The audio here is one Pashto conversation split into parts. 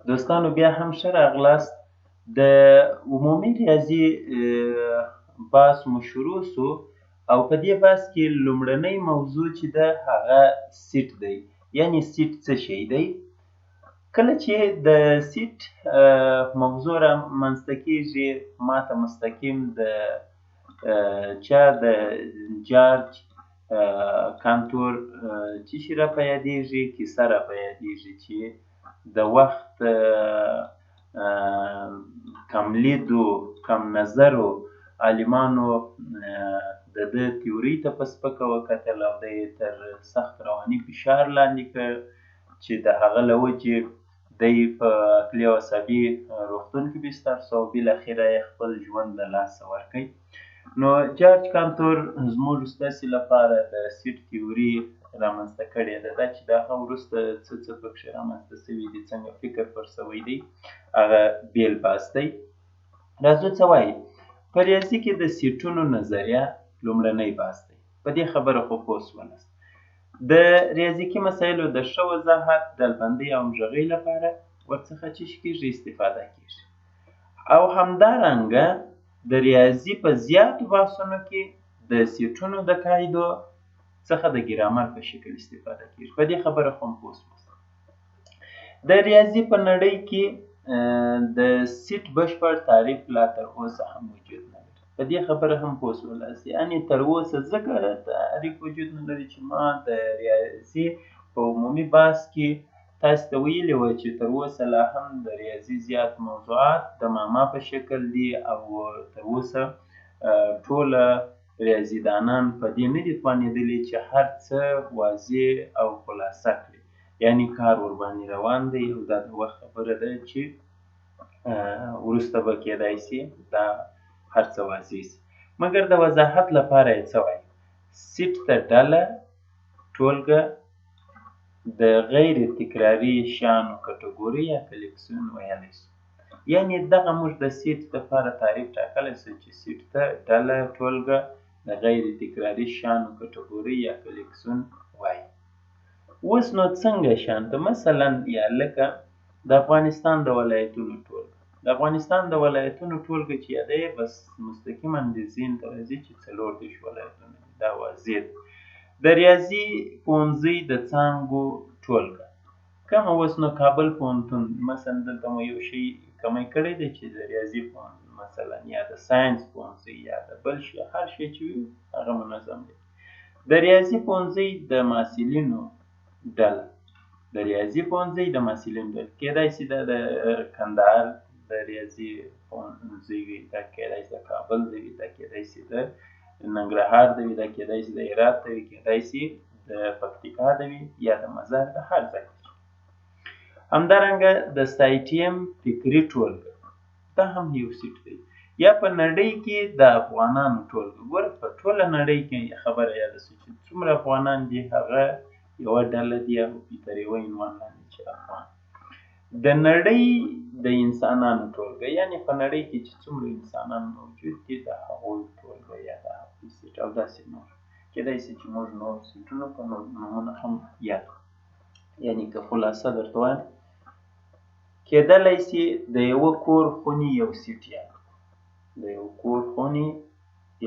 دوستانو بیا هم ښه راغلاست. د عمومي ریاضي بحث مو شروع سو او په دې بحث کې لومړنۍ موضوع چې ده هغه سیټ دی. یعنې سیټ څه شی دی؟ کله چې د سیټ موضوع رامنځته کېږي ماته مستقیم د د جارج کانتور څه شي راپه یادېږي؟ کیسه راپه یادېږي چې د وخت کم لیدو کم نظرو عالمانو د ده تیورۍ ته په سپکه وکتل او دی یې تر سخت رواني فشار لاندې کړ چې د هغه له وجې دی په عقلي او عصبي روغتون کې بستر سو او بالاخره یې خپل ژوند له لاسه ورکړ. نو جارج کانتور زموږ ستاسې لپاره د سیټ تیوري رامنځته کړې ده. دا چې د هغه وروسته څه پکښې رامنځته سوي دي، څنګه فکر پر سوی دی، هغه بېل بحث دی. راځو څه وایي په ریاضي کې د سیټونو نظریه لومړنی بحث دی. په دې خبره خو پوه شولاست. د ریاضیکي مسایلو د ښه وضاحت، ډلبندۍ او همغږۍ لپاره ورڅخه څه کېږي؟ استفاده کېږي. او همدارنګه د ریاضي په زیاتو بحثونو کې د سیټونو د قاعدو څخه د ګرامر په شکل استفاده کېږي. په دې خبره خو هم پوه شوست. د ریاضي په نړۍ کې د سیټ بشپړ تعریف لا تر اوسه هم وجود نه لري. په دې خبره هم پوه شولاست. یعنې تر اوسه ځکه تعریف وجود نه لري چې ما د ریاضي په عمومي بحث کې تاسو ته ویلي وه چې تر اوسه لا هم د ریاضي زیات موضوعات د معما په شکل دي او تر اوسه ټوله ریاضیدانان په دې نه دي توانېدلي چې هر څه واضح او خلاصه کړي. یعنې کار ورباندې روان دی او دا د وخت خبره ده چې وروسته به کېدای شي دا هر څه واضح شي. مګر د وضاحت لپاره یې څه وایي؟ سیټ ته ډله، ټولګه، د غیر تکراري شیانو کټګوري یا کلیکسیون ویلی شو. یعنې دغه موږ د سیټ دپاره تعریف ټاکلی شو چې سیټ ته ډله، ټولګه، د غیر تکراري شیانو کټګوري یا کلیکسیون وایي. اوس نو څنګه شانته مثلا یا لکه د افغانستان د ولایتونو ټولګه. د افغانستان د ولایتونو ټولګه چې یادوي بس مستقیما د ذهن ته راځي چې 34 ولایتونه دي. دا واضح ده. د ریاضي پوهنځۍ د څانګو ټولګه کومه اوس نو کابل پوهنتون مثلا دلته مو یو شی کمی کړی دی چې د ریاضي پوهنځۍ مثلا یا د ساینس پوهنځۍ یا د بل شي هر شی چې وي هغه منظم دی. د ریاضي پوهنځۍ د محصلینو ډله، د ریاضي پوهنځۍ د محصلینو ډله کېدای شي دا د کندهار د ریاضي پوهنځۍ وي، دا کېدای شي د کابل د وي، دا کېدای شي د ننګرهار د وي، دا کېدای شي د هرات د وي، کېدای شي د پکتیکا د وي یا د مزار د هر ځای. همدارنګه د سایټیم فکري ټولګه دا هم یو سیټ دی. یا په نړۍ کې د افغانانو ټولګه. ګوره په ټوله نړۍ کې خبره یاده شوه چې څومره افغانان دي هغه یوه ډله دي او تر یوه عنوان لاندې چې افغان. د نړۍ د انسانانو ټولګه، یعنې په نړۍ کې چې څومره انسانان موجود دي د هغوی ټولګه یا د هغوی سیټ او داسې نور. کېدای شي چې موږ نور سیټونو په نومونه هم یاد کړو. یعنې که خلاصه درته وایم کېدلی شي د یوه کور خونې یو سیټ یاد کړو. د یو کور خونې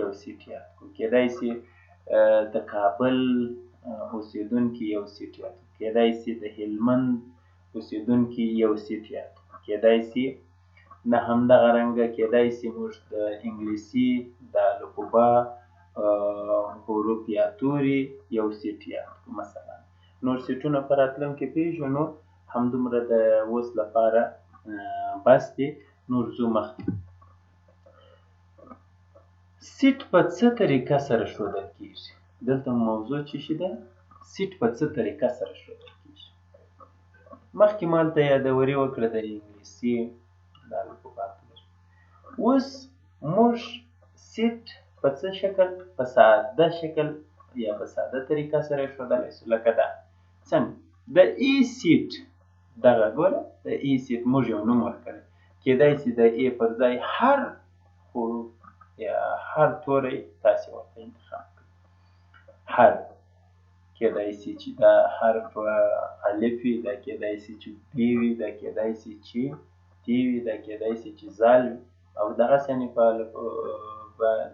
یو سیټ یاد کړو. کېدای شي د کابل اوسېدونکي یو سیټ یاد کړو. کېدای شي د هلمند اوسېدونکي یو سیټ یاد کړو. کېدای شي نه همدغه رنګه کېدای شي موږ د انګلیسي د الفبا حروف یا توري یو سیټ یاد کړو. مثلا نور سیټونه په راتلونکي پېژنو. همدومره د اوس لپاره بس دی. نور ځو مخکې. سیټ په څه طریقه سره ښودل کېږي؟ دلته موضوع څه شي ده؟ سیټ په څه طریقه سره ښودل کېږي؟ مخکې ما هلته یادوري وکړه د انګلیسي د الفبا. اوس موږ سیټ په څه شکل؟ په ساده شکل یا په ساده طریقه سره ښودلی شو. لکه دا څنګه؟ د ای سیټ دغه ګوره د ای سیټ موږ یو نوم ورکړی. کېدای شي د ای پر ځای هر حروف یا هر توری تاسې ورته انتخاب کړئ. هر کېدای شي چې دا حرف الف وي، دا کېدای شي چې ب وي، دا کېدای شي چې ت وي، دا کېدای شي چې زال وي، او دغسې یعنې په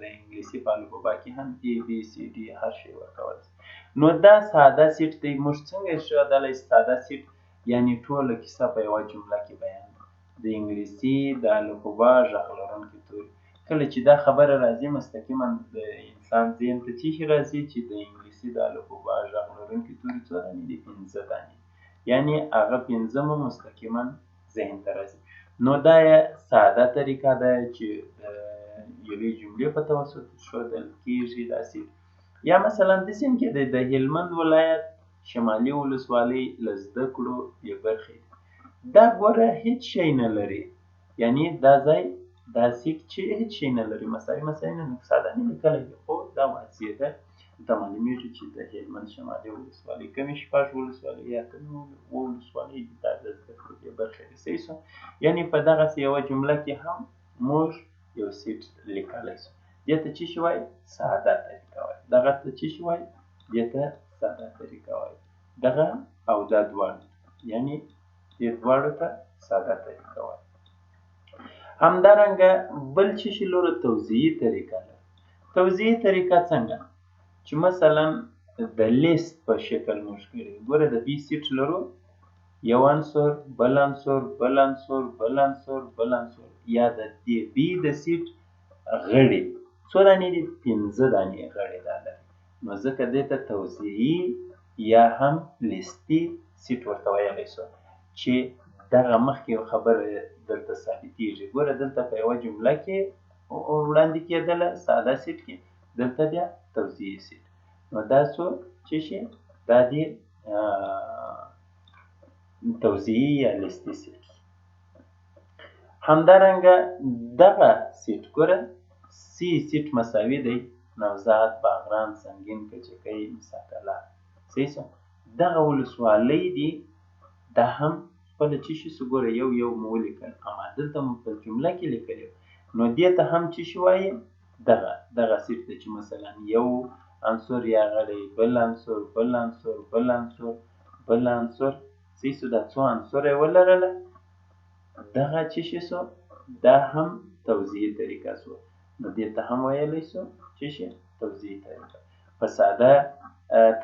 د انګلیسي په الفبا کې هم A B C D هر شی ورکولی شي. نو دا ساده سیټ دی. موږ څنګه ښودلی ساده سیټ یعنې ټوله کیسه په یوه جمله کې بیان کړو. د انګلیسي د الفبا غږ لرونکي توري. کله چې دا خبره راځي مستقیما د انسان ذهن ته څه شي راځي چې د انګلیسي د الفبا غږ لرونکي توري څو دانې دي؟ 5 دانې. یعنې هغه 5 مو مستقیما ذهن ته راځي. نو دا یې ساده طریقه ده چې یوې جملې په توسط ښودل کېږي دا سیټ. یا مثلا داسې هم کېدی د هلمند ولایت شمالي ولسوالۍ له زده کړو یې برخې دي. دا ګوره هیڅ شی نه لري، یعنې دا ځای دا سیټ چې هیڅ شی نه لري، مساوي نه ساده نه لیکلی دی، خو دا واضح ده، ته معلومیږي چې د هلمند شمالي ولسوالۍ کمې 6 ولسوالۍ یا کمې ولسوالۍ دي، دا د زده کړو دې برخې دي. صحیح شو؟ یعنې په دغسې یوه جمله کې هم موږ یو سیټ لیکلی شو. دې ته څه شي وایي؟ ساده طریقه وایي. دغه ته څه شي وایي؟ دې ته ساده طریقه وایي. دغه او دا دواړه، یعنې دې دواړو ته ساده طریقه وایي. همدارنګه بل څه شي لرو؟ توضیحي طریقه لرو. توضیحي طریقه څنګه؟ چې مثلا د لیست په شکل موږ کړی. ګوره د بي سیټ لرو، یو عنصر، بل عنصر، بل عنصر، بل عنصر، بل عنصر، یا د دې بي د سیټ غړي څو دانې دي؟ 5 دانې غړي دا لري. نو ځکه دې ته توضیحي یا هم لیستي سیټ ورته ویلی شو چې دغه مخکې یو خبره دلته ثابتېږي. ګوره دلته په یوه جمله کې وړاندې کېدله ساده سیټ کې، دلته بیا توضیحي سیټ. نو دا څو څه شي؟ دا دې توضیحي یا لیستي سیټ. همدارنګه دغه سیټ ګوره سی سیټ مساوي دی نوزاد، باغران، سنګین، کچکۍ، مساکله. صحیح شو؟ دغه ولسوالۍ دي، دا هم خپله څه شي سو؟ ګوره یو یو مو ولیکل، اما دلته مو په جمله کې لیکلي. نو دې ته هم څه شي وایي؟ دغه سیټ ته چې مثلا یو عنصر یا غړی، بل عنصر، بل عنصر، بل عنصر، بل عنصر. صحیح شو؟ دا څو عنصره یې ولرله، دغه څه شي سو؟ دا هم توضیحي طریقه سو. نو دې ته هم ویلی سو څه شي؟ توضیحي طریقه. په ساده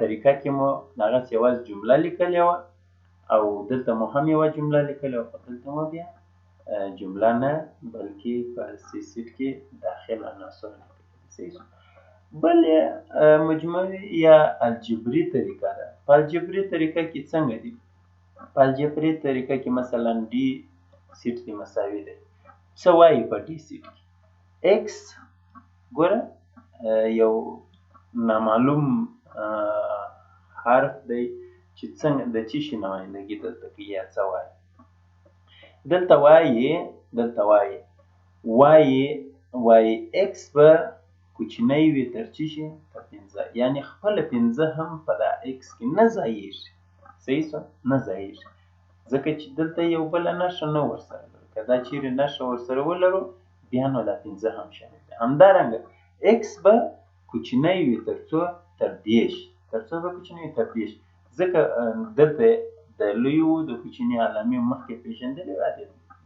طریقه کې مو هغسې یوازې جمله لیکلې وه، او دلته مو هم یوه جمله لیکلې وه، خو دلته مو بیا جمله نه بلکې په سی سیټ کې داخل عناصر لیکلي. صحیح شو؟ بل مجموعي یا الجبري طریقه ده. په الجبري طریقه کې څنګه دي؟ په الجبري طریقه کې مثلا ډي سیټ دی مساوي دی. څه وایي په ډي سیټ کې؟ ایکس ګوره یو نامعلوم حرف دی چې څنګه د څه شي نمایندګي دلته کوي یا څه وایي؟ دلته وایي ایکس به کوچنی وي تر څه شي؟ تر 15. یعنې خپله 15 هم په دا ایکس کې نه ځایېږي. صحیح شو؟ نه ځایېږي، ځکه چې دلته یو بله نښه نه ورسره لرو. که دا چیرې نښه ورسره ولرو بیا نو دا 15 هم شامل دي. همدارنګه ایکس به کوچنی وي تر څو؟ تر 10. تر څو به کوچنی وي؟ تر 10. ځکه دلته د لویو د کوچني علامې مخکې پېژندلې وه،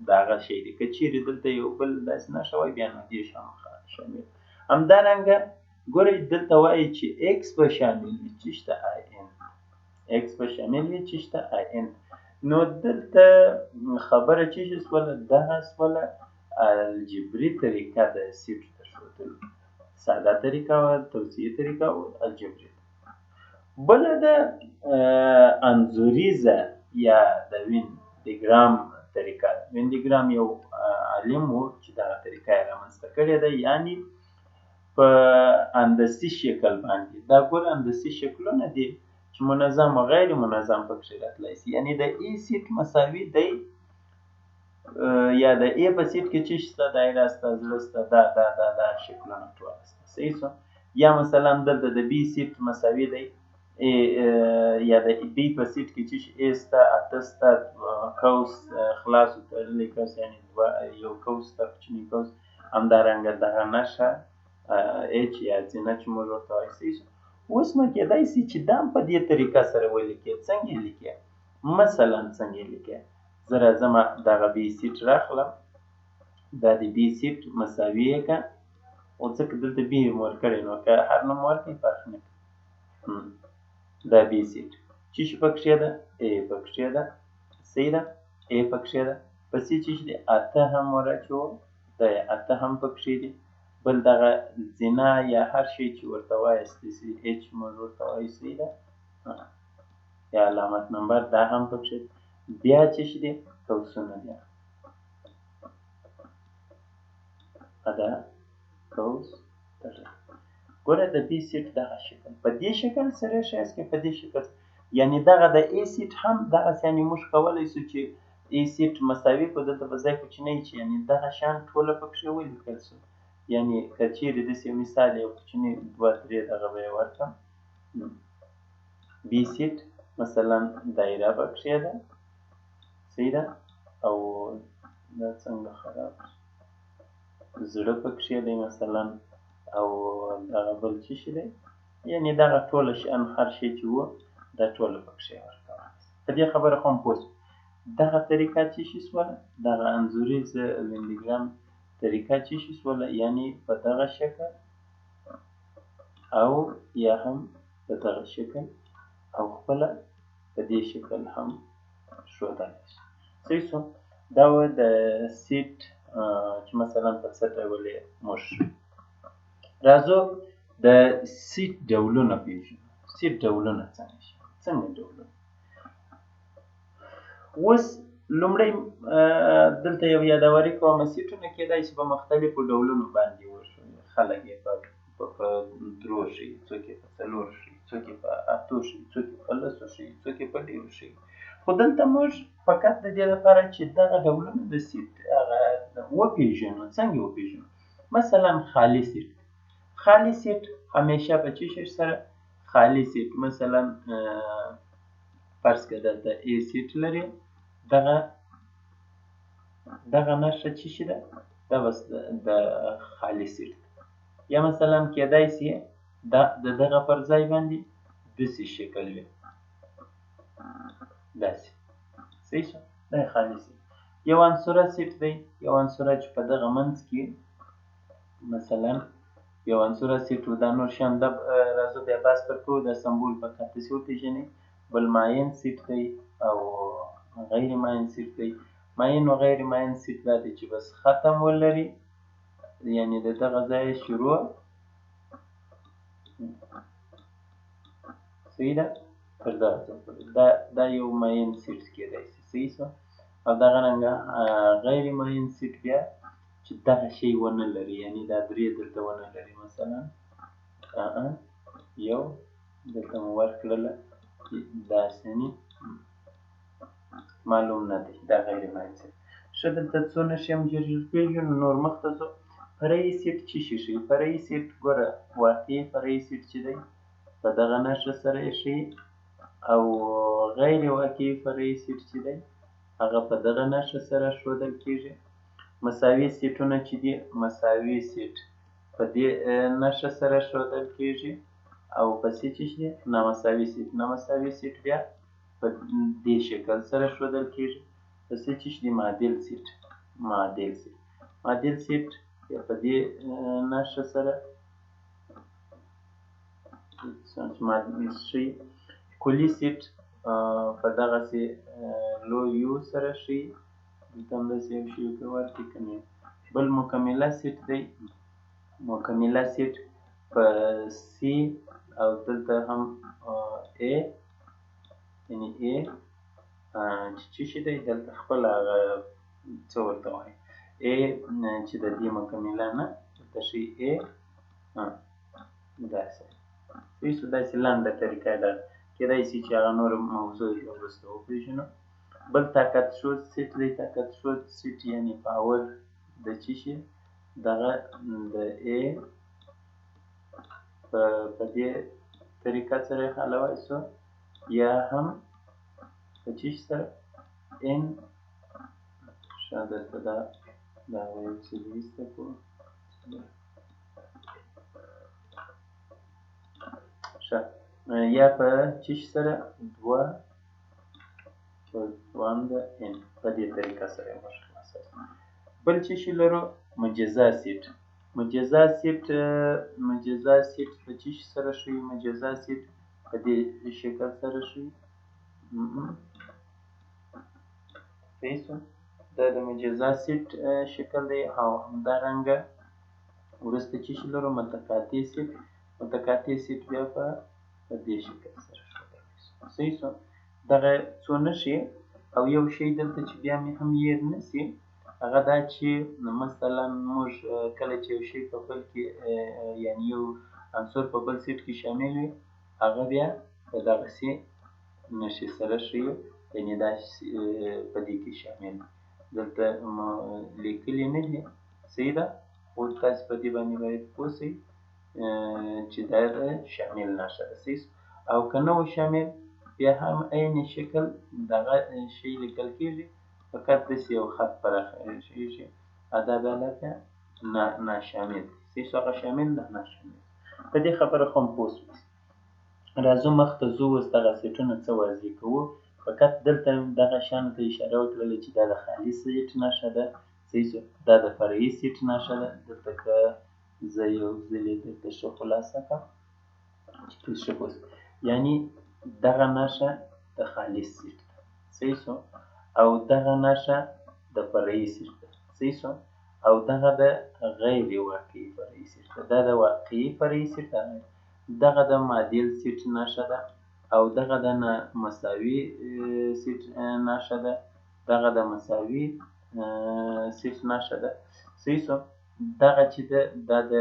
د هغه شی دی. که چیرې دلته یو بل داسې نښه وای بیا نو 10 هم شامل. همدارنګه ګورئ دلته وایي چې ایکس به شامل وي څه شته؟ IN. ایکس به شامل وي څه شته؟ IN. نو دلته خبره څه شي سوله؟ دغه سوله الجبري طریقه د سیټ ته ښودلو. ساده طریقه وه، توضیحي طریقه وه، الجبري. بله ده انځوریزه یا د وین دیګرام طریقه. وین دیګرام یو عالم و چې دغه طریقه یې رامنځته کړې ده، یعنې په هندسي شکل باندې. دا ګوره هندسي شکلونه دي چې منظم او غیر منظم پکښې راتلی شي. یعنې د ای سیټ مساوي دی یا د ای په سیټ کې څه شته؟ دایره شته، زړه شته، دا شکلونه ټول شته. صحیح شو؟ یا مثلا دلته د بي سیټ مساوي دی یا د بي په سیټ کې څه شي؟ ای شته، اته شته، قوس خلاص و تړلی قوس، یعنې یو قوس شته، کوچنی قوس. همدارنګه دغه نښه ایچ یا زینه چې موږ ورته وایو. صحیح شو؟ اوس نو کېدای شي چې دا هم په دې طریقه سره ولیکې. څنګه یې لیکې؟ مثلا څنګه یې لیکې؟ زه راځم دغه بي سیټ راخلم، دا د بي سیټ مساوي یې کړه، او ځکه دلته بي یې ورکړی نو که هر نوم ورکړئ فرق نه کوي. دا بي سیټ څه شي پکښې ده؟ ا پکښې ده، صحیح ده، ا پکښې ده، پسې څه شي دی؟ اته هم وراچوه، دا یې اته هم پکښې دي، بل دغه زنا یا هر شی چې ورته وایستی سي اچ موږ ورته وایو، صحیح ده، یا علامت نمبر دا هم پکښې دی. بیا څه شي دی؟ قوسونه دي، دا قوس تړلی. ګوره د بي سیټ دغه شکل په دې شکل سره ښایست کې، په دې شکل یعنې دغه د ا سیټ هم دغسې یعنې موږ کولی شو چې ا سیټ مساوي کړو، دلته په ځای کوچنی چې یعنې دغه شیان ټوله پکښې ولیکل شو. یعنې که چیرې داسې مثال یو کوچني دوه درې دغه به یې ورکړم، بي سیټ مثلا دایره پکښې ده، صحیح ده، او دا څنګه خراب زړه پکښې دی مثلا، او دغه بل څه شي دی، یعنې دغه ټوله شیان هر شی چې وو دا ټوله پکښې ورکولی شي. په دې خبره خو هم پوه شو. دغه طریقه څه شي شوله؟ دغه انځوریزه وینډیګرام طریقه څه شي شوله؟ یعنې په دغه شکل او یا هم په دغه شکل او خپله په دې شکل هم ښودلی شي. صحیح شو؟ دا وه د سیټ چې مثلا په څه ډول یې موږ ښیو. راځو د سیټ ډولونه پېژنو. سیټ ډولونه څنګه شي؟ څنګه ډولونه؟ اوس لومړی دلته یو یادوري کوم، سیټونه کېدای شي په مختلفو ډولونو باندې وښیي. خلک یې په درو ښیي، څوک یې په څلور ښیي، څوک یې په اتو ښیي، څوک یې په لسو ښیي، څوک یې په ډېرو ښیي. خو دلته موږ فقط د دې لپاره چې دغه ډولونه د سیټ هغه وپېژنو. څنګه یې وپېژنو؟ مثلا خالي سیټ. خالي سیټ همیشه په څه شي سره؟ خالي سیټ مثلا فرض کړه دلته ا سیټ لري، دغه نښه څه شي ده؟ دا بس د خالي سیټ ده. یا مثلا کېدای شي دا د دغه پر ځای باندې داسې شکل وي، داسې، صحیح شو؟ دا یې خالي سیټ. یو عنصره سیټ دی، یو عنصره چې په دغه منځ کې مثلا یو عنصره سیټ و، دا نور شیان دا راځو بیا بحث پر کوو. دا سمبول فقط داسې وپېژنئ. بل ماین سیټ دی او غیر ماین سیټ دی. ماین و غیر ماین سیټ دا دی چې بس ختم ولري، یعنې د دغه ځایه شروع، صحیح ده، تر دغه ځایه پورې دا یو ماین سیټ کېدای شي، صحیح شو؟ او دغه رنګه غیر ماین سیټ بیا چې دغه شی ونه لري، یعنې دا درې دلته ونه لري، مثلا یو دلته مو ورکړله داسې معلوم نه دی، دا غیر ماین سیټ. ښه دلته څو نښې هم ژر ژر پېژنو، نور مخته ځو. فرعي سیټ څه شی ښیي؟ فرعي سیټ ګوره واقعي فرعي سیټ چې دی په دغه نښه سره یې ښیي، او غیر واقعي فرعي سیټ چې دی هغه په دغه نښه سره ښودل کېږي. مساوي سیټونه چې دي، مساوي سیټ په دې نښه سره ښودل کېږي، او پسې څه شي دی؟ نامساوي سیټ. نامساوي سیټ بیا په دې شکل سره ښودل کېږي. پسې څه شي دی؟ معادل سیټ. معادل سیټ. معادل سیټ بیا په دې نښه سره ښیي. کلي سیټ په دغسې لوی یو سره ښیي. دلته هم داسې یو شی ورکړي که نه. بل مکمله سیټ دی. مکمله سیټ په سی او دلته هم ا، یعنې ا چې څه شي دی دلته خپله هغه څه ورته وایي ا چې د دې مکمله نه دلته ښیي ا، داسې، صحیح شو؟ داسې لنډه طریقه یې ده. کېدای شي چې هغه نوره موضوع یې وروسته وپېژنو. بل طاقت ښود سیټ دی. طاقت ښود سیټ یعنې پاور د څه شي دغه د ا په دې طریقه سره یې حلولی شو، یا هم په څه شي سره ان. ښه دلته دا یو څه ایسته کړو. ښه یا په څه شي سره 2 n په دې طریقه سره موږ خلاصوو. بل څه شي لرو؟ مجزا سیټ. مجزا سیټ په څه شي سره ښیي؟ مجزا سیټ په دې شکل سره ښیي. صحیح شو؟ دا د مجزا سیټ شکل دی او همدارنګه وروسته څه شي لرو؟ متقاطع سیټ. متقاطع سیټ بیا په دې شکل سره ښودلی شو. صحیح شو؟ دغه څو نښې او یو شی دلته چې بیا مې هم هېر نه سي هغه دا چې مثلا موږ کله چې یو شی په بل کې یعنې یو عنصر په بل سیټ کې شامل وي هغه بیا په دغسې نښې سره ښیي یعنې دا په دې کې شامل دي. دلته لیکلي نه دي صحیح ده خو تاسې په دې باندې باید پوه سئ چې دا د شامل نښه ده. صحیح او که نه و شامل بیا هم عین شکل دغه شی لیکل کېږي فقط داسې یو خط پراخېږي دا بیا لکه ناشامل. صحیح شو؟ هغه شامل ده ناشامل. په دې خبره خو هم پوه شوئ. راځو مخته ځو اوس دغه سیټونه څه واضح کوو. فقط دلته دغه شیانو ته اشاره وکړله چې دا د خالي سیټ نښه ده. صحیح شو؟ دا د فرعي سیټ نښه ده. دلته که زه یو ځلې درته ښه خلاصه کړم چې تاسو ښه پوه شئ. یعنې دغه نښه د خالص سیټ ده. صحیح شو؟ او دغه نښه د فرعي سیټ ده. صحیح شو؟ او دغه د غیر واقعي فرعي سیټ ده. دا د واقعي فرعي سیټ ده. دغه د معادل سیټ نښه ده او دغه د مساوي سیټ نښه ده. دغه د مساوي سیټ نښه ده. صحیح شو؟ دغه چې ده دا د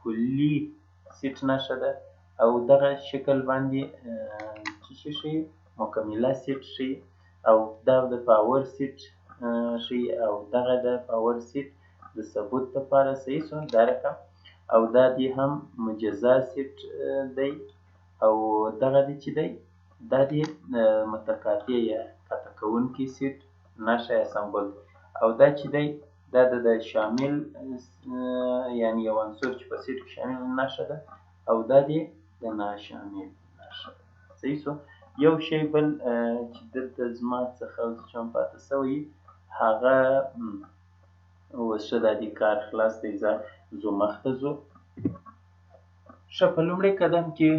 کلي سیټ نښه ده او دغه شکل باندې څه شي ښیي؟ مکمله سیټ ښیي او دا د پاور سیټ ښیي او دغه د پاور سیټ د ثبوت لپاره. صحیح شو؟ دا رقم او دا دې هم مجزا سیټ دی او دغه دې چې دی دا دې متقاطع یا قطع کوونکی سیټ نښه یا سمبول او دا چې دی دا د شامل یعنې یو عنصر چې په سیټ کې شامل نښه ده او دا دې د ناشامل نښه ده. صحیح شو؟ یو شی بل چې دلته زما څخه اوس چې هم پاته سوی هغه اوس ښه دا دې کار خلاص دی ځو مخته ځو. ښه په لومړي قدم کې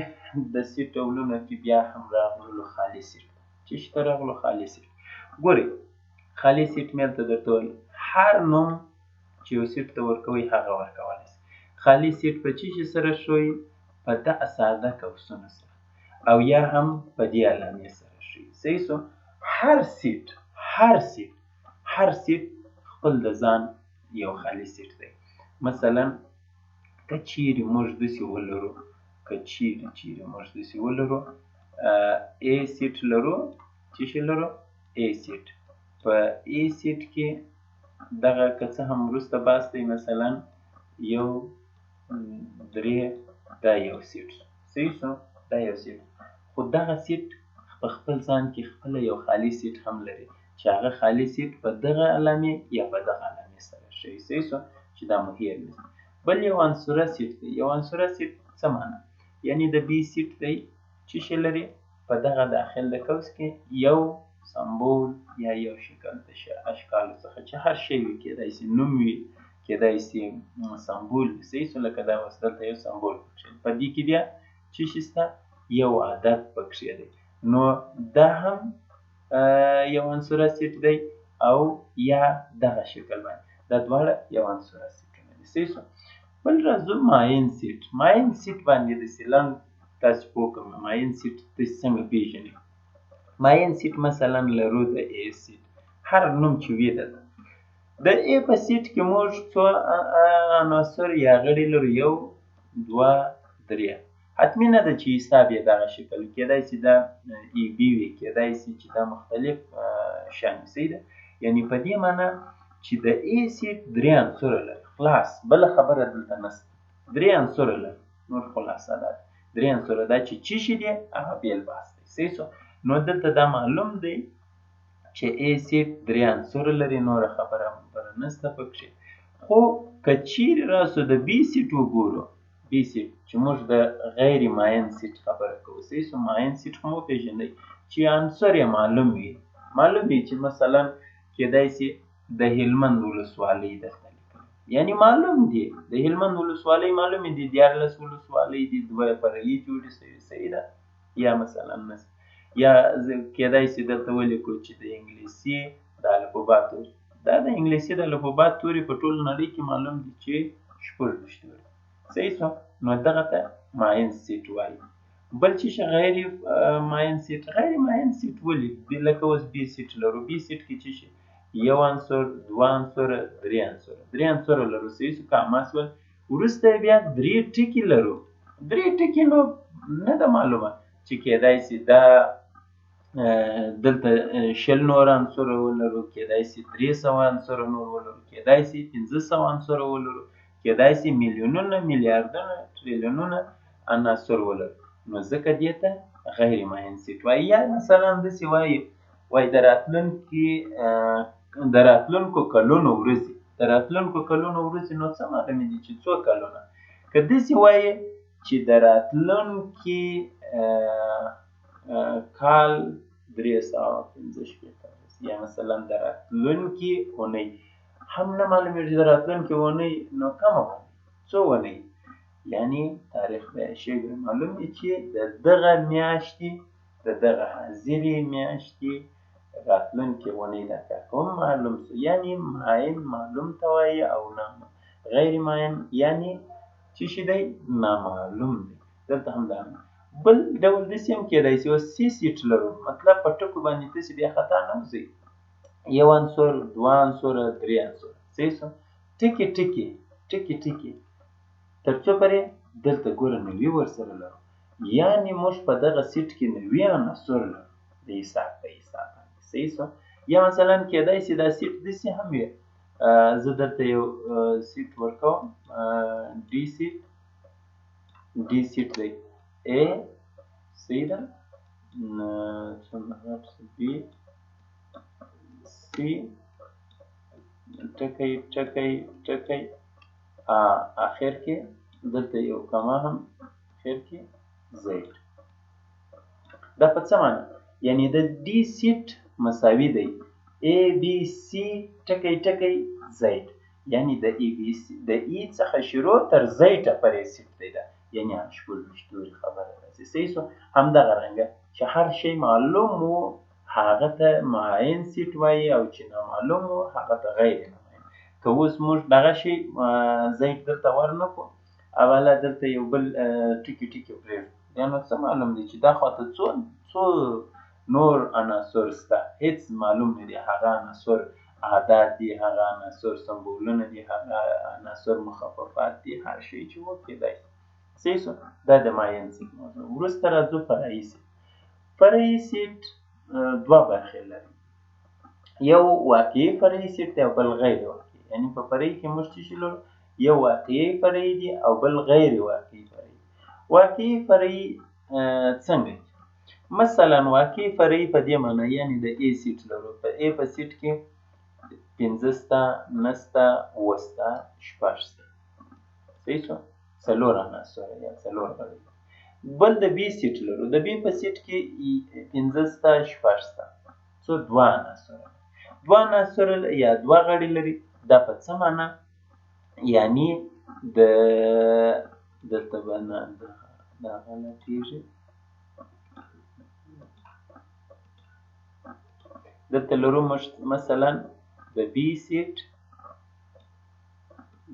د سیټ ډولونه کې بیا هم راغلو خالي سیټ. څه شي ته راغلو؟ خالي سیټ. ګورئ خالي سیټ مې هلته درته وویل هر نوم چې یو سیټ ته ورکوئ هغه ورکولی شئ. خالي سیټ په څه شي سره ښیي؟ په دغه ساده قوسونو سره او یا هم په دې علامې سره ښیي. صحیح شو؟ هر سیټ خپل د ځان یو خالي سیټ دی. مثلا که چیرې موږ داسې ولرو A سیټ لرو. څه شی لرو؟ A سیټ. په A سیټ کې دغه که څه هم وروسته بحث دی مثلا 1 3 دا یو سیټ. صحیح شو؟ دا یو سیټ خو دغه سیټ په خپل ځان کې خپله یو خالي سیټ هم لري چې هغه خالي سیټ په دغه علامې یا په دغه علامې سره ښیي. صحیح شو؟ چې دا مو هېر نه شي. بل یو عنصره سیټ دی. یو عنصره سیټ څه معنی؟ یعنې د B سیټ دی څه شی لري؟ په دغه داخل د قوس کې یو سمبول یا یو شکل د اشکالو څخه چې هر شی وي کېدای شي نوم وي کېدای شي سمبول وي. صحیح شو؟ لکه دا اوس دلته یو سمبول پکښې په دې کې بیا څه شي شته؟ یو عدد پکښې دی. نو دا هم یو عنصره سیټ دی او یا دغه شکل باندې دا دواړه یو عنصره سیټونه دي. صحیح شو؟ بل راځو معین سیټ. معین سیټ باندې داسې لنډ تاسې پوه کړم معین سیټ تاسې څنګه پېژنئ. معین سیټ مثلا لرو د A سیټ. هر نوم چې وي دلته د A په سیټ کې موږ څو عناصر یا غړي لرو 1 2 3. حتمي نه ده چې حساب یې دغه شکل وي. کېدای شي دا AB وي کېدای شي چې دا مختلف شیان وي. صحیح ده؟ یعنې په دې معنی چې د A سیټ 3 عنصره لري. خلاص بله خبره دلته نشته. 3 عنصره لري. نور خلاصه دا 3 عنصره دا چې څه شي دي هغه بېل بحث دی. صحیح شو؟ نو دلته دا معلوم دی چې A سیټ 3 عنصره لري. نوره خبره نشته پکښې. خو که چیرې راسو د B سیټ وګورو بي سیټ چې موږ د غیر ماین سیټ خبره کوو. صحیح شو. ماین سیټ خو مو پېژنئ چې عنصر یې معلوم وي چې مثلا کېدای شي د هلمند ولسوالۍ درته لیکلي، یعنې معلوم دي د هلمند ولسوالۍ معلومې دي، 14 ولسوالۍ دي، 2 فرعي جوړې شوي. صحیح ده. یا مثلا یا کېدای شي دلته ولیکو چې د انګلیسي د الفبا توري، دا د انګلیسي د الفبا توري په ټوله نړۍ کې معلوم دي چې 14 توري. صحیح شو. نو دغه ته ماین سیټ وایي. بل چې غیر ماین سیټ، غیر ماین سیټ ولې لکه اوس بي سیټ لرو. بي سیټ کې چې شي 1 عنصر، 2 عنصره، 3 عنصره، 3 عنصره لرو. صحیح شو. که اما شول وروسته بیا 3 ټکي لرو. 3 ټکي نو نه ده معلومه چې کېدای شي دا دلته 20 نور عنصره ولرو، کېدای شي 300 عنصره نور ولرو، کېدای شي 500 عنصره ولرو، کېدای شي میلیونونه، میلیاردونه، ټریلیونونه عناصر ولرو. نو ځکه دې ته غیر ماین سیټ وایي. یا مثلا داسې وایي د راتلونکو کلونو ورځې، د راتلونکو کلونو ورځې نو څه معلومې دي چې څو کلونه. که داسې وایي چې د راتلونکي کال 365 یا مثلا د راتلونکي اونۍ، هم نه معلومېږي چې د راتلونکي اونۍ نو کومه اونۍ، څو اونۍ، یعنې تاریخ به یې شوی معلوم وي چې د دغه میاشتې، د دغه حاضرې میاشتې راتلونکې اونۍ دا کار کوم معلوم شو. یعنې ماین معلوم ته وایي او نه غیر ماین یعنې چې شي دی نامعلوم دی. دلته هم دا بل ډول داسې هم کېدای شي. اوس سی سیټ لرو، مطلب په ټکو باندې تاسې بیا خطا نه وځئ. 1 عنصر، 2 عنصره، 3 عنصره. صحیح شو. ټکي ټکي ټکي ټکي تر څو پورې دلته ګوره 90 ورسره لرو، یعنې موږ په دغه سیټ کې 90 عناصر لرو د حساب په حساب باندې. صحیح شو. یا مثلا کېدای شي دا سیټ داسې هم وي، زه درته یو سیټ ورکوم، ډي سیټ، ډي سیټ دی A. صحیح ده. بي سي ټکی ټکی ټکی اخر کې دلته یو کما هم اخر کې زید. دا په څه معنی؟ یعنې د ډي سیټ مساوي دی A B C ټکی ټکی زید، یعنې د ای بي سي د ای څخه شروع تر زیډه پورې سیټ دی. دا یعنې 18 توري خبره راځي. صحیح شو. همدغه رنګه چې هر شی معلوم و هغه ته معین سیټ وایي، او چې نامعلوم و هغه ته غیر معین. که اوس موږ دغه شی زید درته ورنکړو، اوله درته یو بل ټکي ټکي پرېږدو، بیا نو څه معلوم دی چې دا خواته څو نور عناصر شته، هېڅ معلوم نه دي. هغه عناصر اعداد دي، هغه عناصر سمبولونه دي، هغه عناصر مخففات دي، هر شی چې و کېدای شي. صحیح شو. دا د ماین سیټ موضوع. وروسته راځو فرعي سیټ. فرعي سیټ 2 برخې لري، یو واقعي فرعي سیټ دی او بل غیر واقعي. یعنې په فرعي کې موږ څه شي لرو؟ یو واقعي فرعي دی او بل غیر واقعي فرعي. واقعي فرعي څنګه دي؟ مثلا واقعي فرعي په دې معنی، یعنې د A سیټ لرو، په A په سیټ کې 15 شته، 9 شته، 7 شته، 6 شته. صحیح شو. 4 عناصر یا 4 غړي. بل د B سیټ لرو، د B په سیټ کې 15 شته، 6 شته، څو 2 عناصر. 2 عناصر یا 2 غړي لري. دا په څه معنی؟ یعنې دلته به نه دا غلطېږي، دلته لرو مثلا د بي سیټ،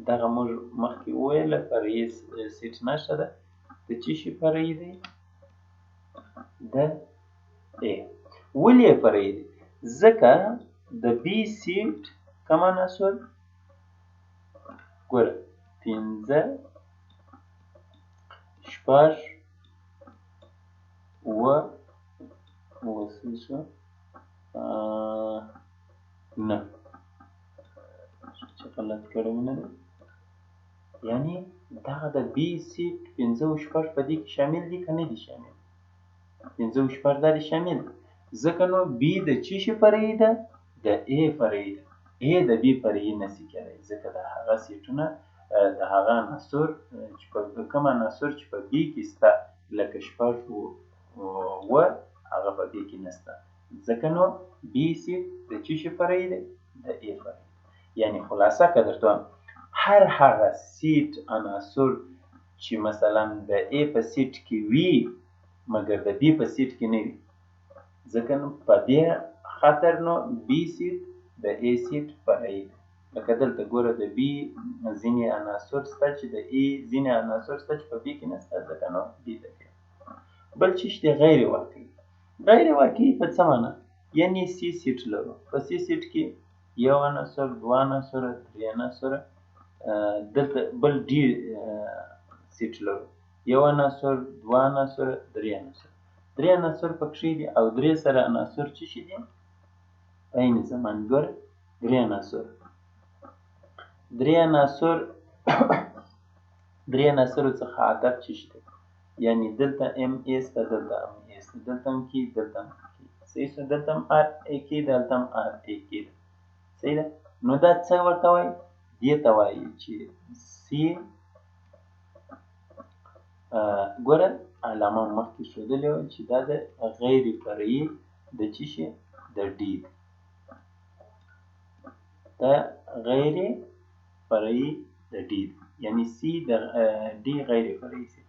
دغه موږ مخکې وویله فرعي سیټ نښه ده، د څه شي فرعي دی؟ د A. ولې یې فرعي دی؟ ځکه د بي سیټ کوم عناصر؟ ګوره 15 6 اوس شو نه چې غلط کړی مې نه دی. یعنې دغه د بي سیټ 15 او 6 په دې کې شامل دي که نه دي شامل؟ 15 او 6 دا دي شامل دي. ځکه نو بي د څه شي فرعي ده؟ د A فرعي ده. A د B فرعي نشي کېدی، ځکه د هغه سیټونه د هغه عناصر چې په کوم عناصر چې په بي کې شته لکه شپږ اووه هغه په بي کې نشته ځکه نو بي سیټ د څه شي فرعي دی د ای فرعي یعنی خلاصه که درته وایم هر هغه سیټ عناصر چې مثلا د ای په سیټ کې وي مګر د بي په سیټ کې نه وي ځکه نو په دې خاطر نو بي سیټ د ای سیټ فرعي دی لکه دلته ګوره د بي ځینې عناصر شته چې د ای ځینې عناصر شته چې په بي کې نشته ځکه نو بي د بي بل څه دی غیر واقعي غیر واقعي په څه معنی یعنی سی سیټ لرو په سی سیټ کې یو عنصر دوه عناصر درې عناصر دلته بل ډي سیټ لرو یو عنصر دوه عناصر درې عناصر پکښې دي او درې سره عناصر څه شي دي عین زمان ګوره درې عناصرو څخه عدد څه شي دی یعنی دلته ام ای شته دلته ام ای شته دلته ام کې دلته ام کې صحیح شو دلته ام ار ای کې دلته ام ار ای کې صحیح ده نو دا څه ورته وایي دې ته وایي چې سی ګوره علامه مخکې ښودلې وه چې دا د غیر فرعي د څه شي د ډي دا غیر فرعي د ډي یعنی سی د ډي غیر فرعي سي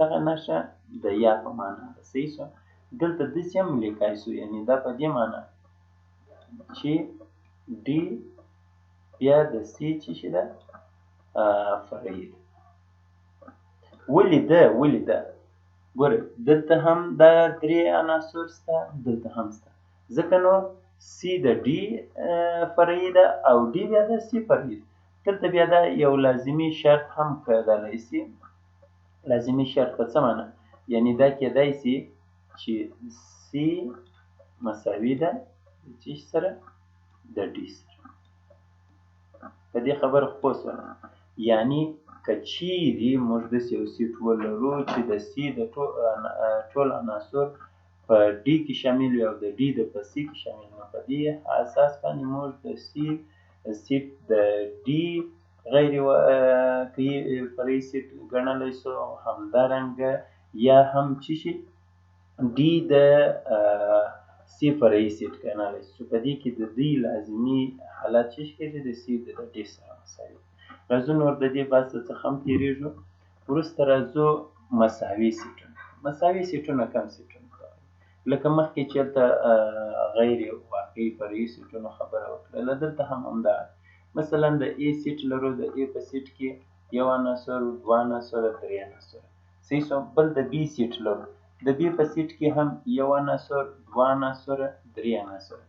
دغه نښه د یا په معنا ده صحیح شو دلته داسې هم لیکای شو یعنی دا په دې معنا چې ډي بیا د سی څه شي ده فرعي ده ولې ده ګوره دلته هم دا درې عناصر شته دلته هم شته ځکه نو سی د ډي فرعي ده او ډي بیا د سی فرعي ده دلته بیا دا یو لازمي شرط هم کېدلی شي لازمي شرط په څه معنا یعنی دا کېدای شي چې سی مساوي ده د څه سره د ډي سره په دې خبره خو پوه شوه یعنی که چیرې موږ داسې یو سیټ ولرو چې د سی د ټول عناصر په ډي کې شامل وي او د ډي د په سی کې شامل نو په دې اساس باندې موږ د سی سیټ د ډي غیر فرعي سیټ ګڼلی شو همدارنګه یا هم چې شي ډي د سی فرعي سیټ ګڼلی شو په دې کې د دوی لازمي حالت چې کېږي د سی د ډي سره مساوي راځو نور د دې بحث څخه هم تېرېږو وروسته راځو مساوي سیټونه کم سیټونه لکه مخکې چې هلته غیر واقعي فرعي سیټونو خبره وکړله دلته هم همدا مثلا د ای سیټ لرو د ای په سیټ کې یو عنصر دوه عناصر درې عناصر صحیح شو بل د بي سیټ لرو د بي په سیټ کې هم یو عنصر دوه عناصر درې عناصر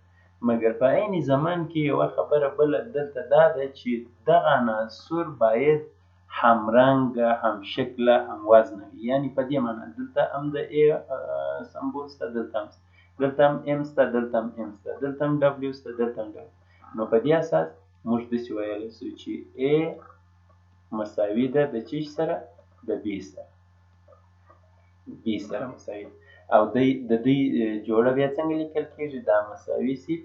مګر په عین زمان کې یوه خبره بله دلته دا ده چې دغه عناصر باید همرنګه هم شکله هم وزنه وي یعنی په دې معنا دلته هم د ای سمبول شته دلته هم ام شته دلته هم ام شته دلته هم ډبلیو شته دلته هم ډبلیو نو په دې اساس موږ داسې ویلی شو چې ای مساوي ده د څه سره د بي سره مساوي او د دوی جوړه بیا څنګه لیکل کېږي دا مساوي سیټ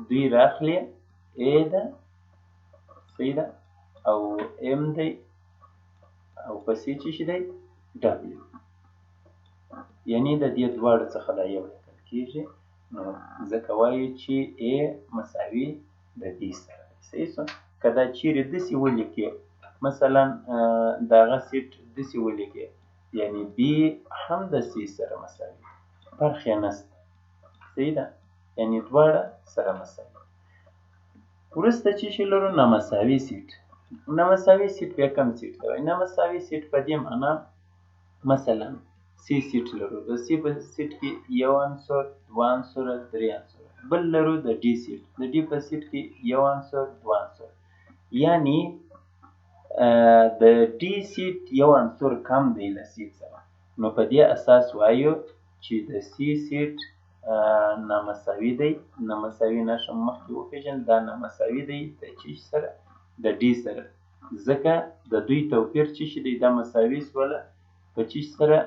دوی راخلي ای ده صحیح ده او ام دی او پسې څه شي دی ډبلیو یعنی د دې دواړو څخه دا یو لیکل کېږي نو ځکه وایي چې ای مساوي د بي سره صحیح شو که دا چیرې داسې ولیکې مثلا دغه سیټ داسې ولیکې یعنی بي هم د سی سره مساوي فرق یې نشته صحیح ده یعنی دواړه سره مساوي وروسته چې شي لرو نامساوي سیټ بیا کوم سیټ ته وایي نامساوي سیټ په دې معنا مثلا سی سیټ لرو د سی په سیټ کې یو عنصر دوه عنصره درې عنصره بل لرو د ډي سیټ د ډي په سیټ کې یو عنصر دوه عنصر یعنی د ډي سیټ یو عنصر کم دی له سی سره نو په دې اساس وایو چې د سی سیټ نامساوي دی نامساوي نښه مخکې وپېژنو دا نامساوي دی د څه سره د ډي سره ځکه د دوی توپیر څه شي دی دا مساوي شوله په څه سره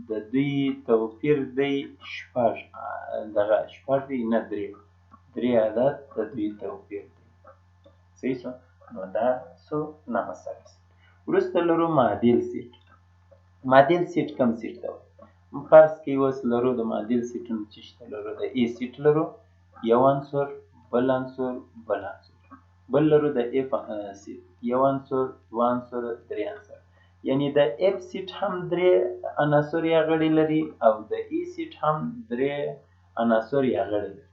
د دوی توپیر دی شپږ دی نه درې عدد د دوی توپیر دی صحیح شو نو دا څو نامساوي سیټ. وروسته لرو معادل سیټ. معادل سیټ کوم سیټ ته وایي؟ فرض کړئ اوس لرو د معادل سیټونو څه شته لرو؟ د A سیټ لرو، یو عنصر، بل عنصر، بل عنصر. بل لرو د F سیټ، یو عنصر، دوه عنصره، درې عنصره. یعنې د F سیټ هم درې عناصر یا غړي لري او د A سیټ هم درې عناصر یا غړي لري.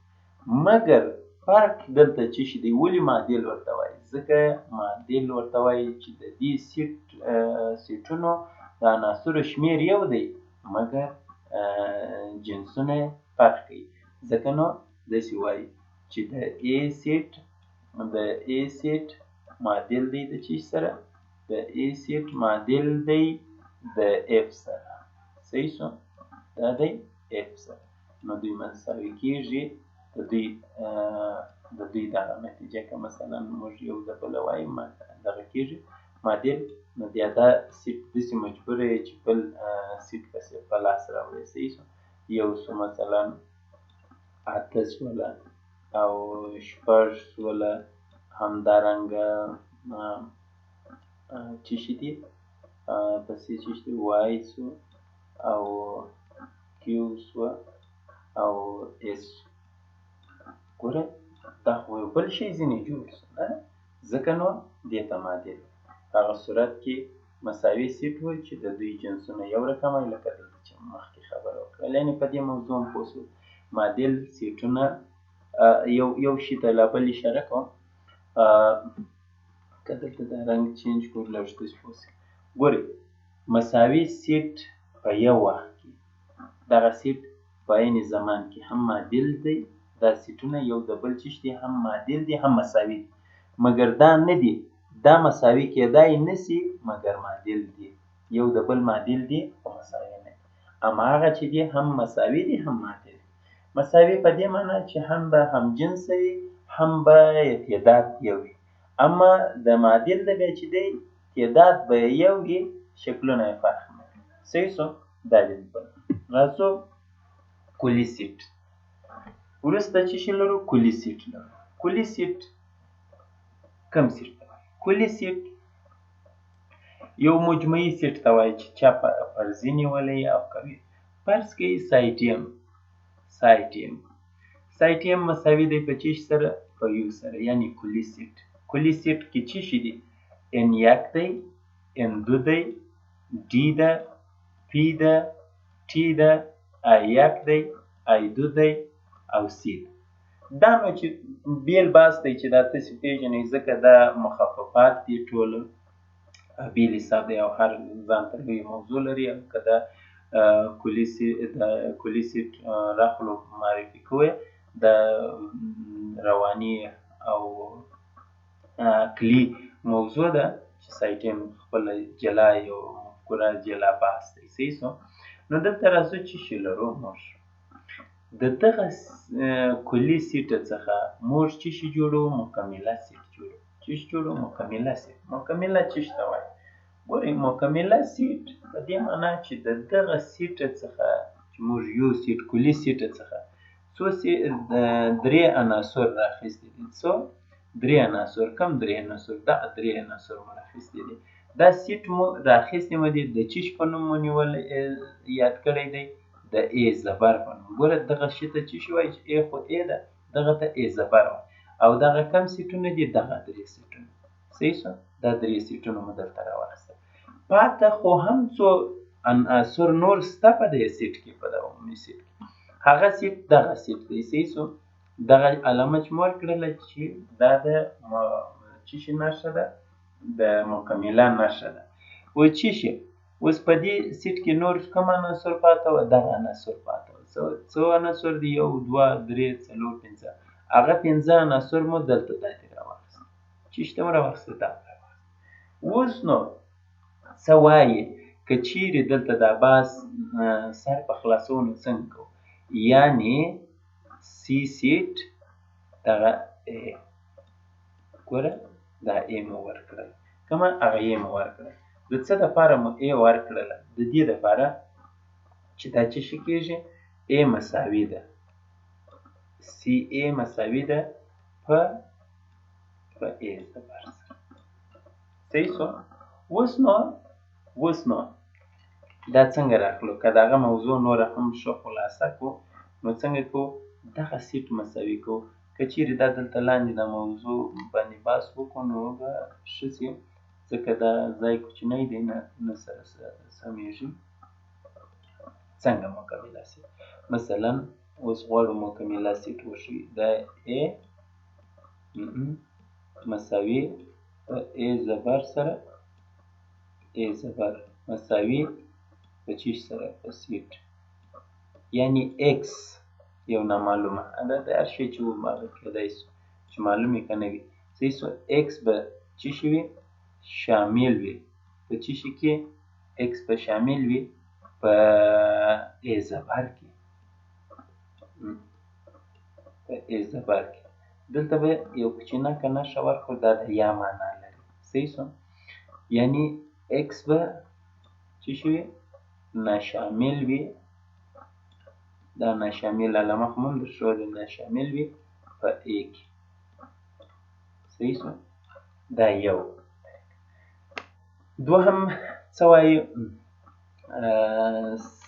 مګر فرق دلته څه شي دی؟ ولې معادل ورته وایي؟ ځکه معادل ورته وایي چې د دې سیټونو د عناصرو شمېر یو دی مګر جنسونه یې فرق کوي. ځکه نو داسې وایي چې د A سیټ معادل دی د چی سره؟ د A سیټ معادل دی د F سره. صحیح شو؟ دا دی F سره. نو دوی مساوي کېږي. د دوی دغه نتیجه که مثلا موږ یو د بله وایو دغه کېږي معادل، نو بیا دا سیټ داسې مجبوره یې چې بل سیټ پسې په لاس راوړې. صحیح شو؟ یو شو مثلا 8 شوله او 6 شوله، همدارنګه څه شي دي پسې څه شي دي وای شو او کیو شوه او اس. ګوره دا خو یو بل شی ځینې جوړ شو، ځکه نو دې ته معادل. هغه صورت کې مساوي سیټ وایي چې د دوی جنسونه یو رقم وي، لکه دلته چې مخکې خبره وکړه. یعنې په دې موضوع هم پوه شو. معادل سیټونه یو شي ته لا بل اشاره کوم. که دلته دا رنګ چینج کړو لږ داسې پوه شئ. ګورئ مساوي سیټ په یو وخت کې دغه سیټ په عین زمان کې هم معادل دی. دا سیټونه یو د بل څه دي؟ هم معادل دي هم مساوي دي. مګر دا نه دي، دا مساوي کېدای نه شي مګر معادل دي. یو د بل معادل دي خو مساوي نه دي. هماغه چې دي هم مساوي دي هم معادل دي. مساوي په دې معنا چې هم به هم جنسه وي هم به تعداد یو وي. اما د معادل د بیا چې دی تعداد به یو وي، شکلونه یې فرق نه کوي. صحیح شو؟ دا دې بل. راځو کلي سیټ. وروسته څه شي لرو؟ کلي سیټ لرو. کلي سیټ کوم سیټ ته وایي؟ کلي سیټ یو مجموعي سیټ ته وایي چې چا فرضي نیولی او کوي. فرض کړئ سایټیم مساوي دی په چی سره؟ په یو سره، یعنې کلي سیټ. کلي سیټ کې څه شي دي؟ N1 دی، N2 دی، D ده، P ده، T ده، I1 دی، I2 دی او C ده. دا نو چې بیل بحث دی چې دا تاسې پېژنئ، ځکه دا مخففات دي ټوله بیل حساب دی او هر ځان ته لویه موضوع لري. او که دا کلي سیټ راخلو معرفي کوی، د رواني او عقلي موضوع ده چې سایټیم خپله جلا یو مفکوره جلا بحث دی. صحیح شو؟ نو دلته راځو چې شي لرو موږ د دغه کلي سیټه څخه موږ څه شي جوړوو؟ مکمله سیټ جوړوو. څه شي جوړوو؟ مکمله سیټ. مکمله څه شي ته وایي؟ ګورئ مکمله سیټ په دې معنا چې د دغه سیټه څخه چې موږ یو سیټ کلي سیټه څخه څو درې عناصر راخیستي دي. څو؟ درې عناصر. کوم درې عناصر؟ دغه درې عناصر مو راخیستي دي. دا سیټ مو راخیستی مو دي. د چی په نوم مو نیول یاد کړی دی؟ د A زبر په نوم. ګوره دغه شي ته څه شي وایي؟ چې A خو A ده، دغه ته A زبر وایي. او دغه کم سیټونه دي؟ دغه درې سیټونه. صحیح شو؟ دا درې سیټونه مو دلته راواخیستل. پاته خو هم څو عناصر نور شته په دې سیټ کې، په دغه عمومي سیټ کې. هغه سیټ دغه سیټ دی. صحیح شو؟ دغه علامه چې مو ورکړله چې دا د څه شي نښه ده؟ د مکمله نښه ده. و څه شي؟ اوس په دې سیټ کې نور کوم عناصر پاته وه؟ دغه عناصر پاته وه. څو عناصر دي؟ 1 2 3 4 5. هغه 5 عناصر مو دلته داسې راواخیستل. چېرته مو راواخیستل؟ دغه راواخیستل. اوس نو څه وایي؟ که چیرې دلته دا بحث سر په خلاصولو څنګه کوو؟ یعنې سی سیټ دغه A. ګوره دا A مو ورکړل. کومه؟ هغه A مو ورکړل. د څه دپاره مو A ورکړله؟ د دې دپاره چې دا څه شي کېږي؟ A مساوي ده، CA مساوي ده په A زبر سره. صحیح شو. اوس نو دا څنګه راخلو؟ که دغه موضوع نوره هم ښه خلاصه کړو نو څنګه کوو؟ دغه سیټ مساوي کوو. که چیرې دا دلته لاندې د موضوع باندې بحث وکړو نو به ښه شي، ځکه دا ځای کوچنی دی نه سره سمیږي. څنګه مکمله سیټ؟ مثلا اوس غواړو مکمله سیټ وښیي. دا A مساوي په A زبر سره A زبر مساوي په چیش سره په سیټ، یعنی X یو نامعلومه، دا د هر شي چې هغه کېدای شي چې معلوم وي که نه وي. صحیح شو. X به څه شي وي؟ شامل وي. په څه شي کې؟ X به شامل وي په A زبر کې. په A زبر کې دلته به یو کوچنکه نښه ورکړو، دا د یا معنا لري. صحیح شو. یعنی X به څه شي وي؟ ناشامل وي. دا ناشامل علامه خو مو درښودې، ناشامل وي په A کې. صحیح شو. دا یو. دوهم څه وایي؟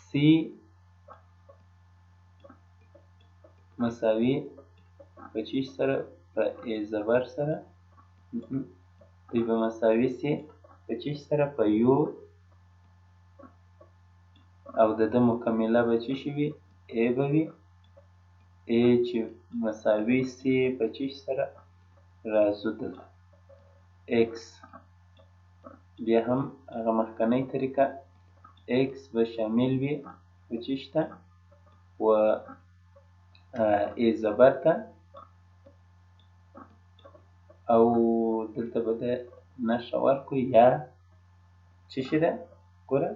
C مساوي په چیش سره؟ په A زبر سره. دوی به مساوي سي په چیش سره؟ په یو، او د ده مکمله به څه شي وي؟ A به وي. A چې مساوي سي په چیش سره؟ راځو دلته X بیا هم هغه مخکنۍ طریقه X به شامل وي په چیش ته؟ و A زبر ته، او دلته به د نښه ورکړو یا څه شي ده؟ ګوره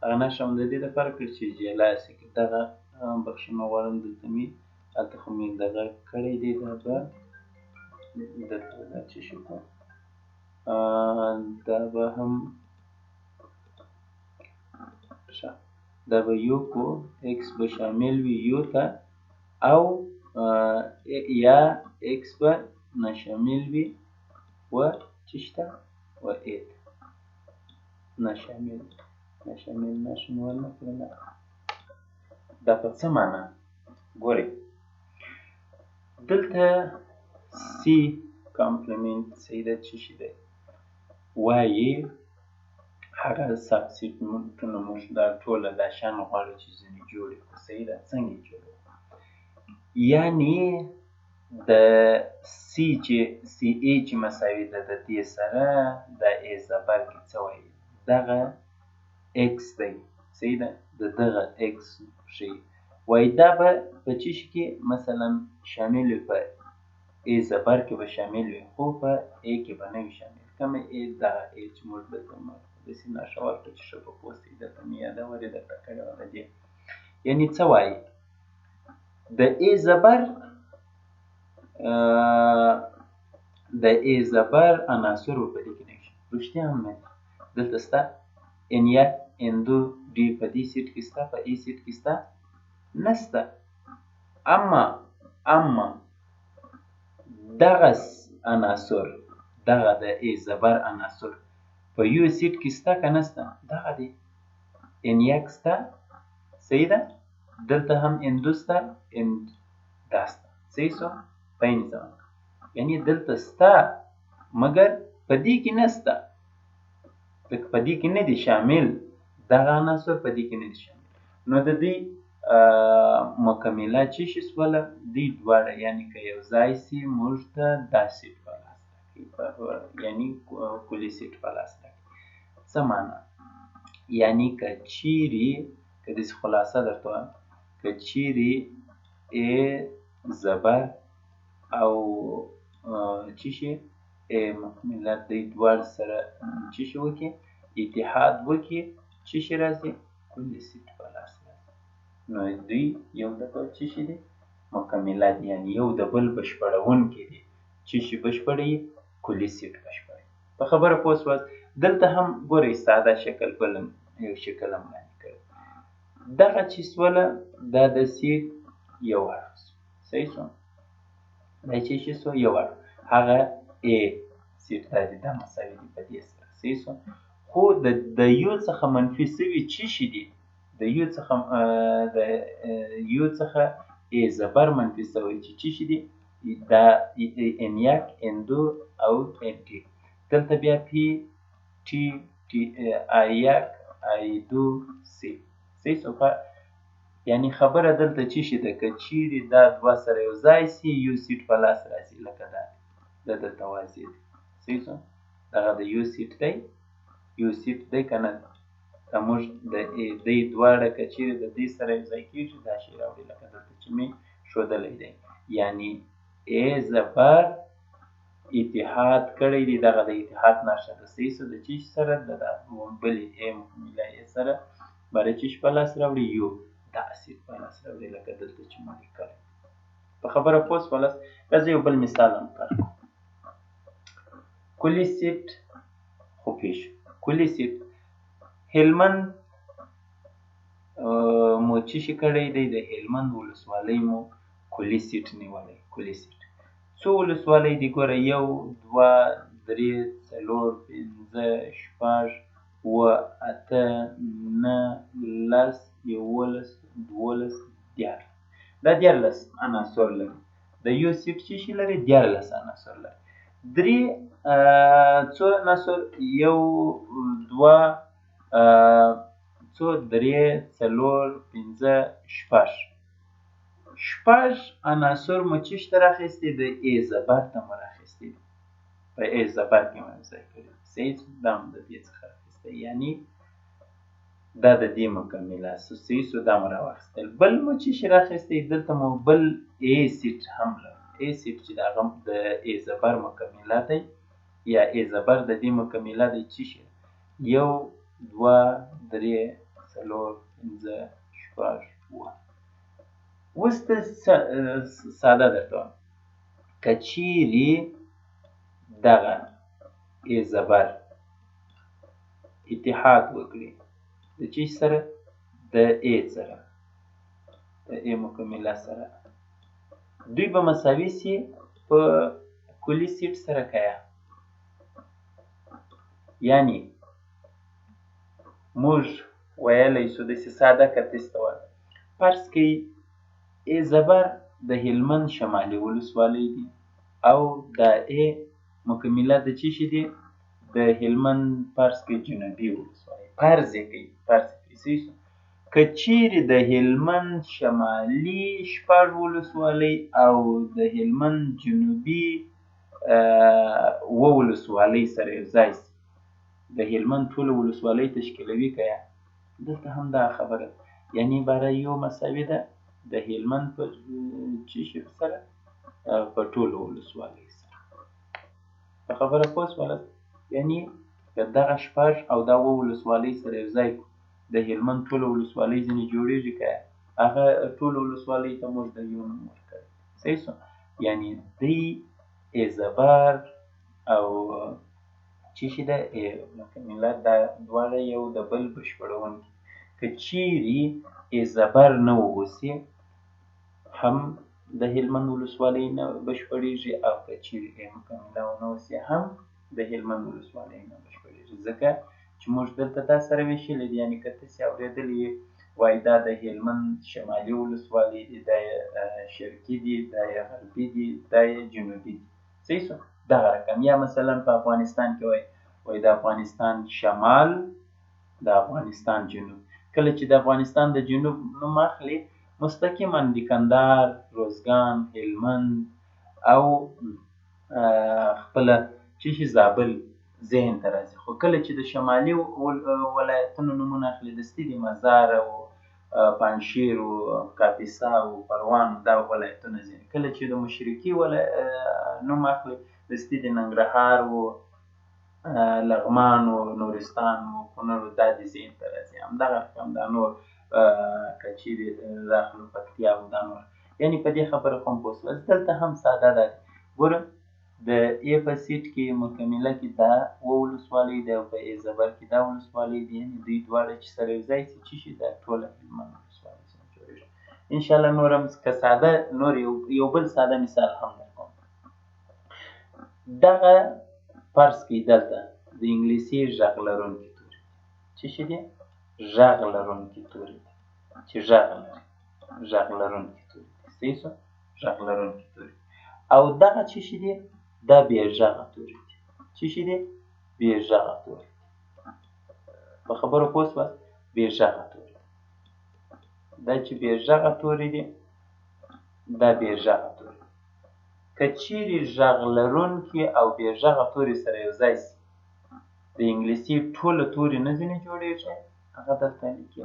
هغه نښه مو د دې دپاره کړې چې جلا شي. دغه بخښنه غواړم، دلته مې هلته خو مې دغه کړی دی، دا به دلته به دا څه شي کړو؟ دا به هم ښه، دا به یو کړو. X به شامل وي یو ته، او یا X به ناشامل وي و چیش ته؟ و A ته. ناشامل نښه مې ورنه کړله. دا په څه معنا؟ ګورئ دلته C کامپلیمنت صحیح ده څه شي دی؟ وایي هغه سبسیټونه موږ دا ټوله دا شیان غواړو چې ځینې جوړې کړو. صحیح ده. څنګه یې جوړوو؟ یعنې د C چې CA چې مساوي ده د دې سره د A زبر کې څه وایي؟ دغه X دی. صحیح ده. د دغه X ښیي. وایي دا به په څه شي کې مثلا شامل وي؟ په A زبر کې به شامل وي، خو په A کې به نه وي شامل. کومه A؟ دغه A چې موږ دلته داسې نښه ورکړو چې ښه په پوه شئ. دلته مې یادولې درته کړې وه د دې. یعنې څه وایي؟ د A زبر عناصر په دې کې نه وي. رښتیا هم نه دي. دلته سته N1 N2 دوی په دې سیټ کې سته، په A سیټ کې سته؟ نسته. اما دغه عناصر، دغه د A زبر عناصر په یو سیټ کې سته که نسته؟ دغه دی. N1 سته. صحیح ده. دلته هم N2 سته، N دا سته. صحیح شو. په این زمان یعنې دلته سته مګر په دې کې نسته، ځکه په دې کې نه دي شامل. دغه عناصر په دې کې نه دي شامل. نو د دې مکمله څه شي شوله؟ دوی دواړه یعنې که یو ځای سي موږ ته دا سیټ په لاس راکړي، یعنې کلي سیټ په لاس راکړي. څه معنا؟ یعنې که چیرې که داسې خلاصه درته وایم، که چیرې A زبر او څه شي A مکمله دوی دواړه سره څه شي وکړي؟ اتحاد وکړي. څه شي راځي؟ کلي سیټ په لاس راځي. نو دوی یو د بل څه شي دي؟ مکمله دي. یعنې یو د بل بشپړونکي دي. څه شي بشپړوي؟ کلي سیټ بشپړوي. په خبره پوه شوئ؟ دلته هم ګورئ ساده شکل بل یو شکل هم وړاندې کړی. دغه چې شوله دا د سیټ یو اړخ شو. صحیح شو. دا چې شي شو یو اړخ، هغه A سیټ دا دی، دا مساوي دي په دې سره. صحیح شو. خو د یو څخه منفي سوي څه شي دي؟ د یو څخه ای زبر منفي سوی چې څه شي دي؟ دا ان یک، ان دو او ان ټي. دلته بیا پی ټي ای یک، ای دو، سی. صحیح شو. یعنی خبره دلته څه شي ده؟ که چیرې دا دوه سره یو ځای سي یو سیټ په لاس راځي، لکه دا دلته واضح دی. صحیح شو. دغه د یو سیټ دی، یو سیټ دی که نه؟ که موږ د دې دواړه که چیرې د دې سره یو ځای کېږي دا شی راوړي، لکه دلته چې مې ښودلی دی. یعنی ای زبر اتحاد کړی دی، دغه د اتحاد نښه ده. صحیح شو. د څه شي سره؟ د بلې ای مکمله ای سره برای څه شي په لاس راوړي؟ یو دا اسید په لاس راوړي، لکه دلته چې مې لیکلی. په خبره پوه شولاست؟ بیا زه یو بل مثال هم کاروم. کلي سیټ خو پېښ کلي سیټ هلمند مو څه شي کړی دی؟ د هلمند ولسوالۍ مو کلي سیټ نیولی. کلي سیټ څو ولسوالۍ دي؟ ګوره، یو، دوه، درې، څلور، پنځه، شپږ، اووه، اته، نهه، لس، یولس، دولس، دیارلس. دا 14 عناصر لري. د یو سیټ څه شي لري؟ 14 عناصر لري. درې څو عناصر؟ یو، دوه، څو، درې، څلور، پنځه، شپږ. شپږ عناصر مو څه شي ته راخیستي؟ د ای زبر ته مو راخیستي دي. په ای زبر کې مو یو ځای کړي. صحیح. دا مو د دې څخه راخیستی، یعنی دا د دې مکمله سو. صحیح سو. دا مو راواخیستل. بل مو څه شي راخیستی؟ دلته مو بل ای سیټ هم لرو. ای سیټ چې د هغه د ای زبر مکمله دی، یا ای زبر د دې مکمله دی څه شي؟ یو، دوه، درې، څلور، پنځه، شپږ، اووه. اوس ته ساده درته وایم، که چیرې دغه ای زبر اتحاد وکړي د چی سره؟ د ای سره، د ای مکمله سره، دوی به مساوي سي په کلي سیټ سره که یا؟ یعنی موږ ویلی سو داسې ساده که تاسې ته وایم، فرض کړئ ای زبر د هلمند شمالي ولسوالۍ دي او دا ای مکمله د څه شي دي؟ د هلمند فرض کړئ جنوبي ولسوالۍ. فرض یې کوي، فرض یې کوي. صحیح شو. که چیرې د هلمند شمالي شپږ ولسوالۍ او د هلمند جنوبي اووه ولسوالۍ سره یو ځای سي، د هلمند ټوله ولسوالۍ تشکیلوي که یا؟ دلته هم دا خبره ده. یعنی عباره یو مساوي ده د هلمند په څه شي سره؟ په ټولو ولسوالیو سره. په خبره پوه شولاست؟ یعنی که دغه شپږ او دا اووه ولسوالۍ سره یو ځای کړو، د هلمند ټوله ولسوالۍ ځینې جوړېږي که هغه ټولو ولسوالیو ته موږ د یو نوم ورکوي. صحیح شو. یعنی دوی ای زبر او څه شي ده؟ ای مکمله، دا دواړه یو د بل بشپړونکي. که چیرې ای زبر نه واوسي هم د هلمند ولسوالۍ نه بشپړېږي، او که چیرې ای مکمله ونه اوسي هم د هلمند ولسوالۍ نه بشپړېږي. ځکه چې موږ دلته دا سره ویشلي دي. یعنې که تاسې اورېدلي وي وایي دا د هلمند شمالي ولسوالۍ دي، دا یې شرقي دي، دا یې غربي دي، دا یې جنوبي دي. صحیح شو. دغه رقم. یا مثلا په افغانستان کې وایي د افغانستان شمال، د افغانستان جنوب. کله چې د افغانستان د جنوب نوم اخلي، مستقیما د کندهار، روزګان، هلمند او خپله څه شي زابل ذهن ته راځي. خو کله چې د شمالي ولایتونو نومونه اخلي، د ستري مزار او پنجشیر او کاپیسا او پروان، دا ولایتونه ځي. کله چې د مشرقي نوم اخلي، د ستري ننګرهار او لغمان او نورستان او کونړ، دا د ذهن ته راځي. همدغه رقم دا نور که چیرې راخلو پکتیا او دا نور. یعنې په دې خبره خو هم پوه شولاست. دلته هم ساده ده. ګوره، د ای په سیټ کې مکمله کې دا اووه ولسوالۍ دی او په ای زبر کې دا ولسوالۍ دي. یعنې دوی دواړه چې سره یو ځای سي څه شي؟ دا ټوله هلمند ولسوالۍ څخه جوړېږي. انشاءالله نور هم که ساده نور یو بل ساده مثال هم درکوم. دغه فرض کړئ دلته د انګلیسي غږ لرونکي توري څه شي دي؟ غږ لرونکي توري دي، چې غږ لري، غږ لرونکي توري دي. صحیح شو؟ غږ لرونکي توري. او دغه څه شي دي؟ دا بې غږه توري دي. څه شي دي؟ بې غږه توري. په خبرو پوه شوئ؟ بې غږه توري. دا چې بې غږه توري دي، دا بې غږه توري. که چیرې غږ لرونکي او بې غږه توري سره یو ځای شي، د انګلیسي ټوله توري نه ځینې جوړېږي، هغه دلته لیکي.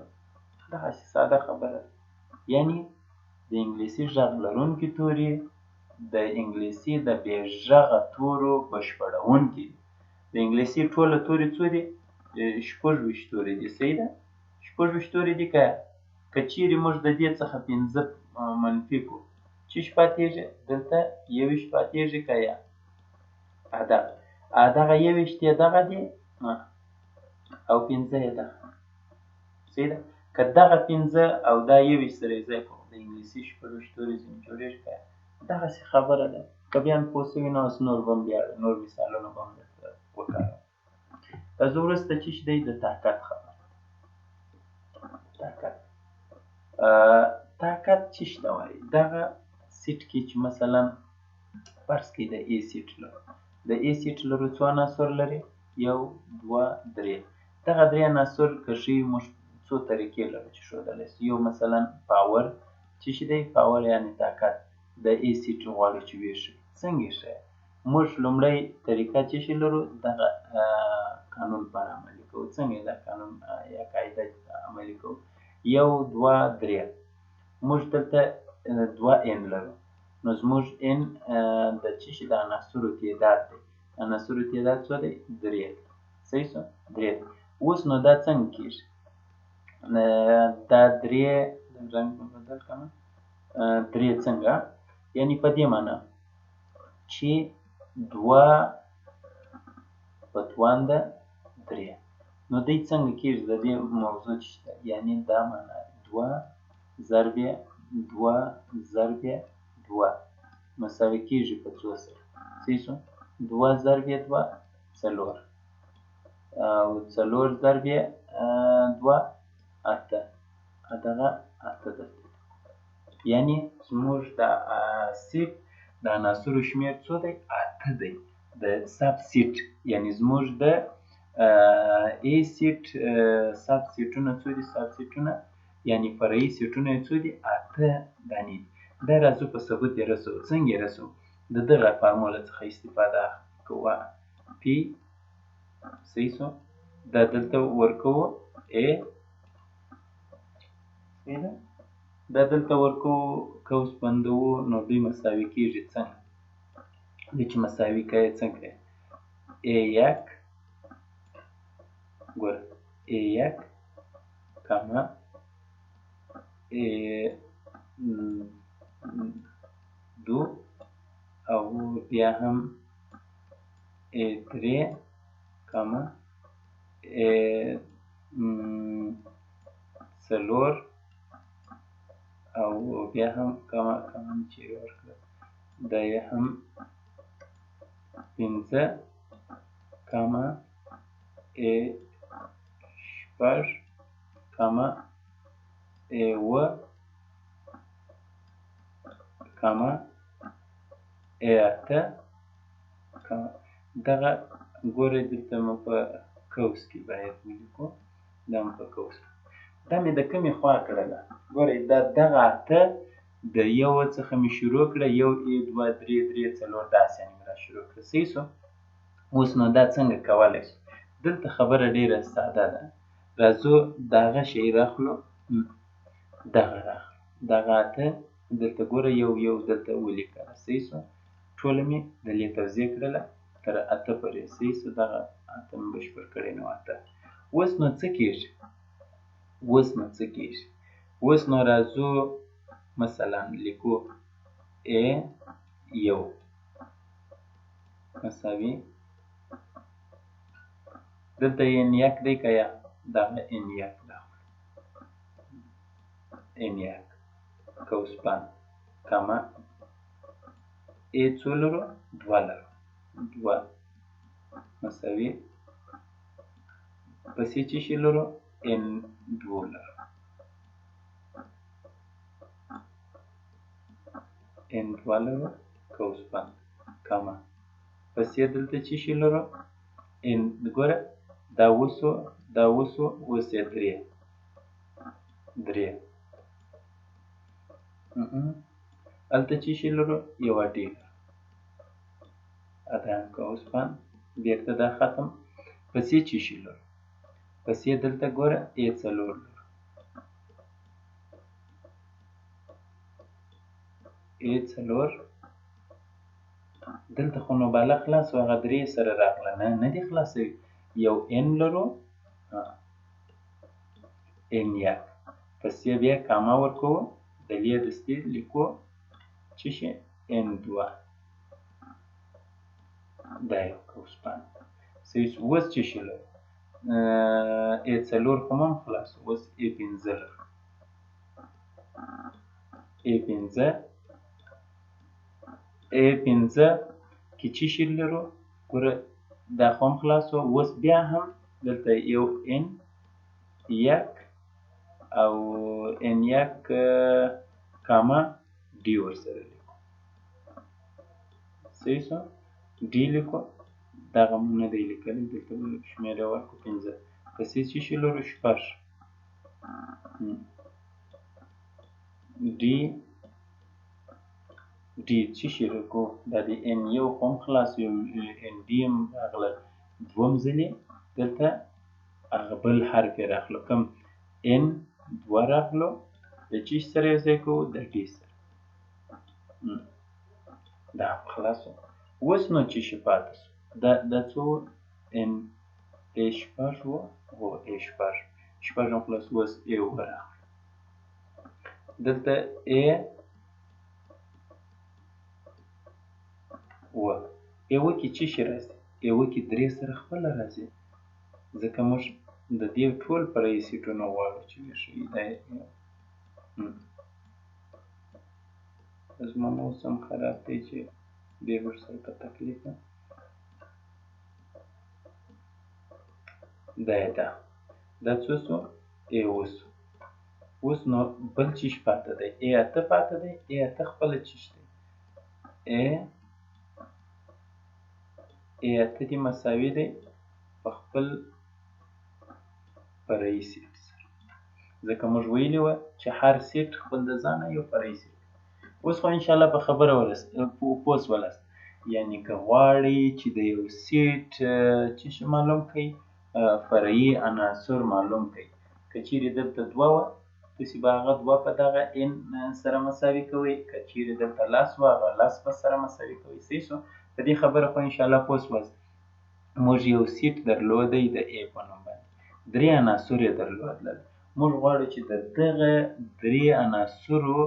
دغسې ساده خبره ده. یعنې د انګلیسي غږ لرونکي توري د انګلیسي د بې غږه تورو بشپړونکي دي. د انګلیسي ټوله توري څو دي؟ 26 توري دي. صحیح ده؟ 26 توري دي. که چیرې موږ د دې څخه 15 منفي کړو، څه شي پاتېږي؟ دلته 21 پاتېږي که یا دغه 21 یې دغه دي او 15 یې دغه. صحیح ده؟ که دغه 15 او دا 21 سره یې ځای کړو، د انګلیسي 26 توري ځینې جوړېږي که دغسې خبره ده. که بیا هم پوه شوي نو اوس نور به هم بیا نور مثالونه به هم درته وکاروم. زه وروسته څه شي دی؟ د طاقت خبره. طاقت څه شي ته وایي؟ دغه سیټ کې چې مثلا فرض کړئ د ای سیټ لرو. د ای سیټ لرو څو عناصر لري؟ 1 2 3. دغه 3 عناصر کښې موږ څو طریقې لرو چې ښودلی شو. یو مثلا پاور څه شي دی؟ پاور یعنې طاقت. د ای سیټ غواړو چې ویښوي. څنګه یې ښیي؟ موږ لومړی طریقه څه شي لرو؟ دغه قانون پر عملي کوو. څنګه یې دا قانون یا قاعده عملي کوو؟ 1 2 3. موږ دلته 2 ان لرو. نو زموږ ان د څه شي د عناصرو تعداد دی. عناصرو تعداد څو دی؟ 3. صحیح شو؟ 3. اوس نو دا څنګه کېږي؟ دا 3 رنګ مې بدل کړم. 3 څنګه؟ یعنې په دې معنا چې 2 په توانده 3. نو دی څنګه کېږي؟ د دې موضوع څه شته؟ یعنې دا معنا 2 ضرب 2 ضرب 2 مساوي کېږي په 2 سره. صحیح شو؟ 2 ضرب 2 4 او 4 ضرب 2 8. دغه 8 دلته. یعنې زموږ د سیټ د عناصرو شمېر څو دی؟ 8 دی. د سب سیټ یعنې زموږ د ای سیټ سب سیټونه څو دي؟ سب سیټونه یعنې فرعي سیټونه یې څو دي؟ 8 دانې دي. دا راځو په ثبوت یې رسوو. څنګه یې رسوو؟ د دغه فارموله څخه استفاده کوو. پی صحیح شو؟ دا دلته ورکوو ای. صحیح ده؟ دا دلته ورکوو قوس بندوو. نو دوی مساوي کېږي څنګه؟ دوی چې مساوي کوي څنګه؟ ای 1 ګوره ای 1 کاما ای 2 او بیا هم ای 3 کاما ای 4 او بیا هم کاما چې ورکړه دا یې هم 15 کاما ای 6 کاما ای 7 کاما ای 8 کاما. دغه ګورئ دلته مو په قوس کې باید ولیکو. دا مو په قوس. دا مې د کومې خوا کړله؟ ګورئ دا دغه 8 د 1 څخه مې شروع کړه. 1 2 3 3 4 داسې مې را شروع کړه. صحیح شو؟ اوس نو دا څنګه کولی شو؟ دلته خبره ډېره ساده ده. راځو دغه شی راخلو، دغه راخلو. دغه 8 دلته ګوره 1 دلته ولیکله. صحیح شو؟ ټوله مې دلې توضیح کړله تر 8 پورې. صحیح شو؟ دغه 8 مې بشپړ کړی. نو 8. اوس نو څه کېږي؟ اوس نو راځو مثلا لیکو ای 1 مساوي دلته ان 1 دی که یا؟ دغه ان 1 راخلو. ان 1 قوس بند کاما ای څو لرو؟ 2 لرو. 2 مساوي پسې څه شي لرو ان دوه لرو ان دوه لرو قوس بند کما پسې دلته څه شي لرو ان ګوره دا وسو اوس یې درې هلته څه شي لرو یوه ډي لرو ادام قوس بند بېرته دا ختم پسې څه شي لرو پسې دلته ګوره ا څلور لرو ا څلور دلته خو نو بالا خلاص و هغه درې سره راغله نه دي خلاصوي یو ان لرو ان یک پسې بیا کاما ورکوو د لې دستې لیکو څه شي ان دوه دا یو قوس بند صحیح شو اوس څه شي لرو ا څلور خو هم خلاص اوس ا پنځه لرو ا پنځه کې څه شي لرو ګوره دا خو هم خلاص و اوس بیا هم دلته یو ان یک او ان یک کاما ډي ورسره لیکو صحیح شو ډي لیکو دغه مو نه دی لیکلی دلته شمېره ورکړو پنځه پسې څه شي لرو شپږ ډي څه شي لیکو دا د ان یو خو هم خلاص یو ان ډي هم راغله دوهم ځلې دلته هغه بل حرف یې راغلو کوم ان دوه راغلو د څه شي سره یو ځای کوو د ډي سره دا خلاص و اوس نو څه شي پاتې شو دا څو ان ا شپږ و هو ا شپږ هم خلاص اوس ا اووه راغلو دلته ا اووه اووه کې څه شي راځي اووه کې درې سره خپله راځي ځکه موږ د دې ټول فرعي سیټونه غواړو چې وښیي دا زما موس هم خراب دی چې ډېر ورسره په تکلیف یم دا یې دا څه شو ا اووه شو اوس نو بل څه شي پاته دی ا اته پاته دی ا اته خپله څه شي دی ا اته دې مساوي دی په خپل فرعي سیټ سره ځکه موږ ویلي وه چې هر سیټ خپل د ځانه یو فرعي سیټ اوس خو انشاءالله په خبره پوه شولاست یعنې که غواړئ چې د یو سیټ څه شي معلوم کړئ فرعي عناصر معلوم کړئ که چیرې دلته دوه وه تاسې به هغه دوه په دغه ان سره مساوي کوئ که چیرې دلته لس وه هغه لس به سره مساوي کوئ صحیح شو په دې خبره خو انشاءالله پوه شولاست موږ یو سیټ درلودی د ا په نوم باندې درې عناصر یې درلودل موږ غواړو چې د دغه درې عناصرو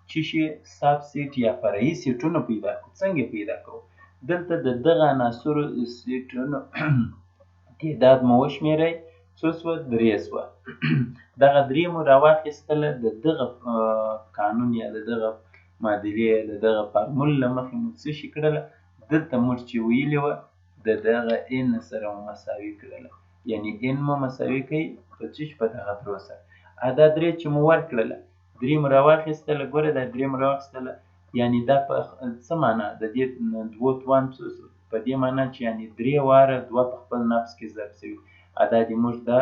څه شي ساب سیټ یا فرعي سیټونه پیدا کړو څنګه پیدا کوو دلته د دغه عناصرو سیټونو تعداد مو وشمېرئ څو سوه درې سوه دغه درې مو راواخیستله د دغه قانون یا د دغه معادلې یا د دغه فارمول له مخې مو څه شي کړله دلته موږ چې ویلې وه د دغه ان سره مو مساوي کړله یعنې ان مو مساوي کوي په څه شي په دغه درو سره دا درې چې مو ورکړله درې مو راواخیستله ګوره دا درې مو راواخیستله یعنې دا په څه معنا د دې دوو توان په دې معنا چې یعنې درې واره دوه په خپل نفس کې ضرب شوي دا دې موږ دا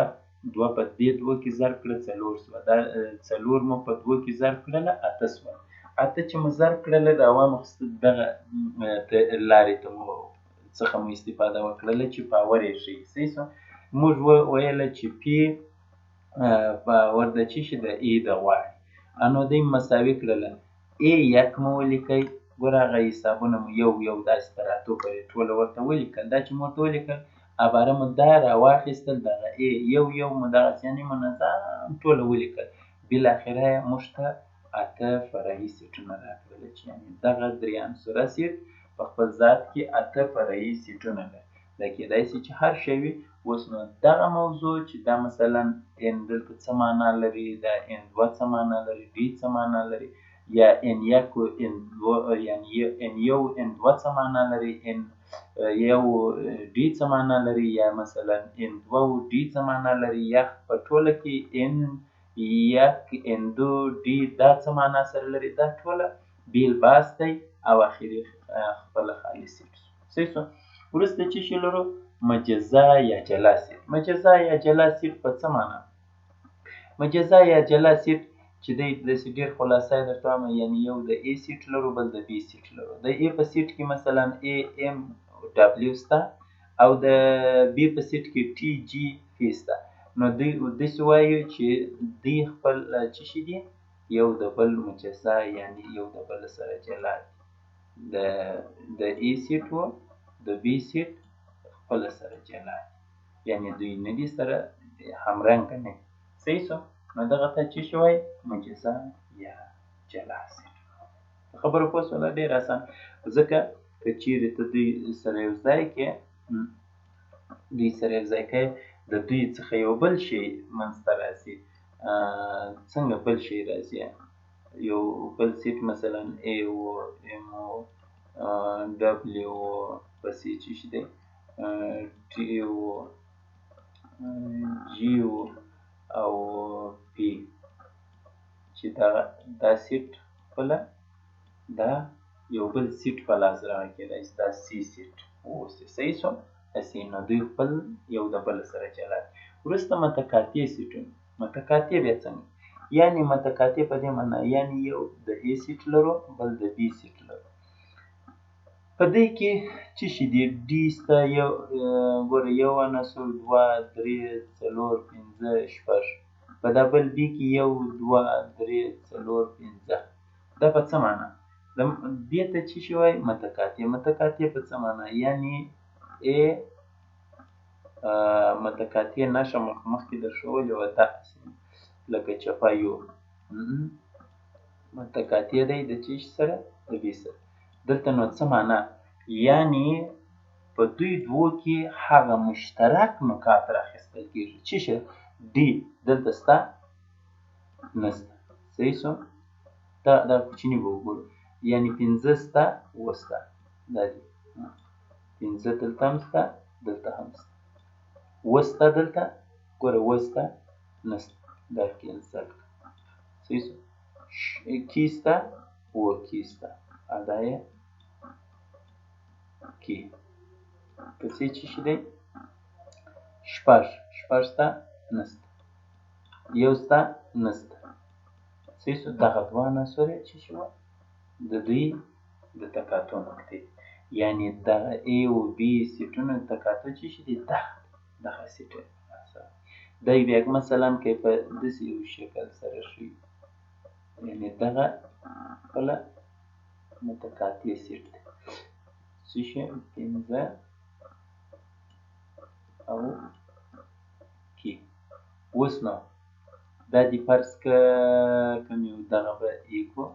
دوه په دې دوه کې ضرب کړه څلور سوه دا څلور مو په دوه کې ضرب کړله اته سوه اته چې مو ضرب کړله د عوامو دغه لارې ته مو څخه مو استفاده وکړله چې پاور یې ښیي صحیح شو موږ ویله چې پی پاور د څه شي د ای د غواړي نو دوی مساوي کړله ای یک مو ولیکئ ګوره هغه حسابونه مو یو داسې تر اتو پورې ټوله ورته ولیکل دا چې مو ورته ولیکل عباره مو دا راواخیستل دغه ای یو مو دغسې یعنې منظم ټوله ولیکل بالاخره یې موږ ته اته فرعي سیټونه راکړله چې یعنې دغه درې عنصره سیټ په خپل ذات کې اته فرعي سیټونه لري دا کېدای شي چې هر شی وي اوس نو دغه موضوع چې دا مثلا ان دلته څه معنا لري دا ان دوه څه معنا لري ډي څه معنا لري یا ان یک و ان دوه یعنې ان یو ان دوه څه معنا لري ان یو ډي څه معنا لري، یا مثلا ان دوه ډي څه معنا لري، یا په ټوله کې ان یک ان دو ډي دا څه معنا سره لري. دا ټوله بیل باس دی او اخري خپله خالي سیټ صحیح شو. وروسته څه شی لرو؟ مجزا یا جلا سیټ. مجزا یا جلا سیټ په څه معنا؟ مجزا یا جلا سیټ چې دی داسې ډېر خلاصه یې درته وایم، یعنې یو د A سیټ لرو بل د B سیټ لرو. د A په سیټ کې مثلا A M W سته او د B په سیټ کې T G F سته. نو دوی داسې وایو چې دوی خپل څه شي دي؟ یو د بل مجزا، یعنې یو د بل سره جلا دي. د A سیټ و د B سیټ خپله سره جلا دي، یعنې دوی نه دي سره همرنګه نه دي. صحیح شو. نو دغه ته څه شي وایي؟ مجزا یا جلا سیټ. خبره پوه شوله؟ ډېر اسان. ځکه که چیرې ته دوی سره یو ځای کې د دوی څخه یو بل شی منځته راځي. څنګه بل شی راځي؟ یو بل سیټ مثلا A و M و W و پسې څه شي دی T و G و او P چې دا سیټ خپله دا یو بل سیټ په لاس راغی کېدای شي دا C سیټ واوسي. صحیح شو؟ هسې نو دوی خپل یو د بل سره جلا دي. وروسته متقاطع سیټونه. متقاطع بیا څنګه؟ یعنې متقاطع په دې معنا یعنې یو د A سیټ لرو بل د B سیټ لرو. په دې کې څه شي دي؟ ډي سته، ګوره یو عنصر دوه درې څلور پنځه شپږ. په دا بل B کې یو دوه درې څلور پنځه. دا په څه معنا؟ دې ته څه شي وایي؟ متقاطع. متقاطع په څه معنا؟ یعنې A متقاطع نښه مخکې درښولې وه دغسې لکه چپه یو. متقاطع دی د څه شي سره؟ د B سره. دلته نو څه معنا؟ یعنې په دوی دوو کې هغه مشترک نقاط راخیستل کېږي. څه شی؟ ډي دلته سته نسته. صحیح شو؟ دا کوچني به وګورو. یعنې پنځه سته اووه سته. دا دي پنځه دلته هم سته دلته هم سته. اووه سته دلته ګوره اووه سته نسته. دا کینسل کړه. صحیح شو؟ کې سته اووه کې سته او دا یې کې. پسې څه شي دی؟ شپږ. شپږ سته نسته. یو سته نسته. صحیح شو؟ دغه دوه عناصر یې څه شي وه؟ د دوی د تقاطع نقطې. یعنې دغه A او B سیټونو د تقاطع څه شي دي؟ دغه سیټ دی. بیا مثلا که په داسې یو شکل سره ښیي، یعنې دغه خپله متقاطع سیټ دی. څه شی؟ پنځه او کې. اوس نو دا دې فرض که کوم یو دغه به A کړو،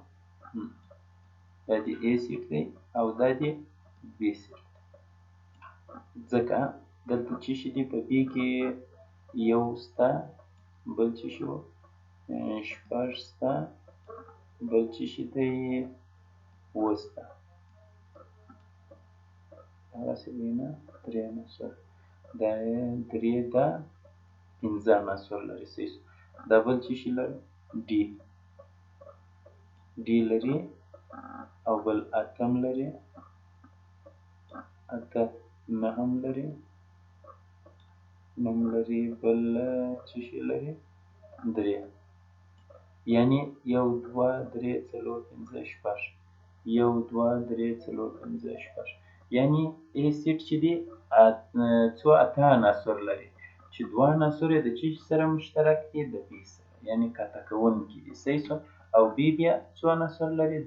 دا دې A سیټ دی او دا دې B سیټ دی. ځکه دلته څه شي دي؟ په B کې یو سته بل څه شي و؟ شپږ سته بل څه شي دی؟ اووه سته. هغسې دی نه؟ درې عناصر. دا یې درې ده پنځه عناصر لري. صحیح شو؟ دا بل څه شي لري؟ ډي لري او بل اتم لري، اته نهم لري، نهم لري، بل څه شي لري؟ درې. یعنې یو دوه درې څلور پنځه شپږ. یو دوه درې څلور پنځه شپږ. یعنې A سیټ چې دی څو اته عناصر لري چې دوه عناصر یې د څه شي سره مشترک دي؟ د B سره، یعنې قطع کوونکي دي. صحیح شو؟ او B بیا څو عناصر لري؟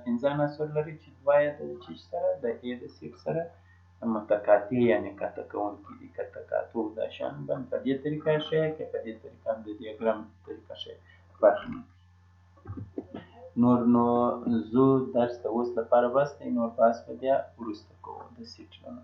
پنځه عناصر لري چې دوه یې د څه شي سره؟ د A د سیټ سره متقاطع یعنې قطع کوونکي دي. که تقاطع دا شیان باندې په دې طریقه ښیي، که په دې طریقه هم د دیاګرام په طریقه ښیي. نور نو زه درس ته اوس لپاره بس دی. نور بحث به بیا وروسته کوو د سیټونو.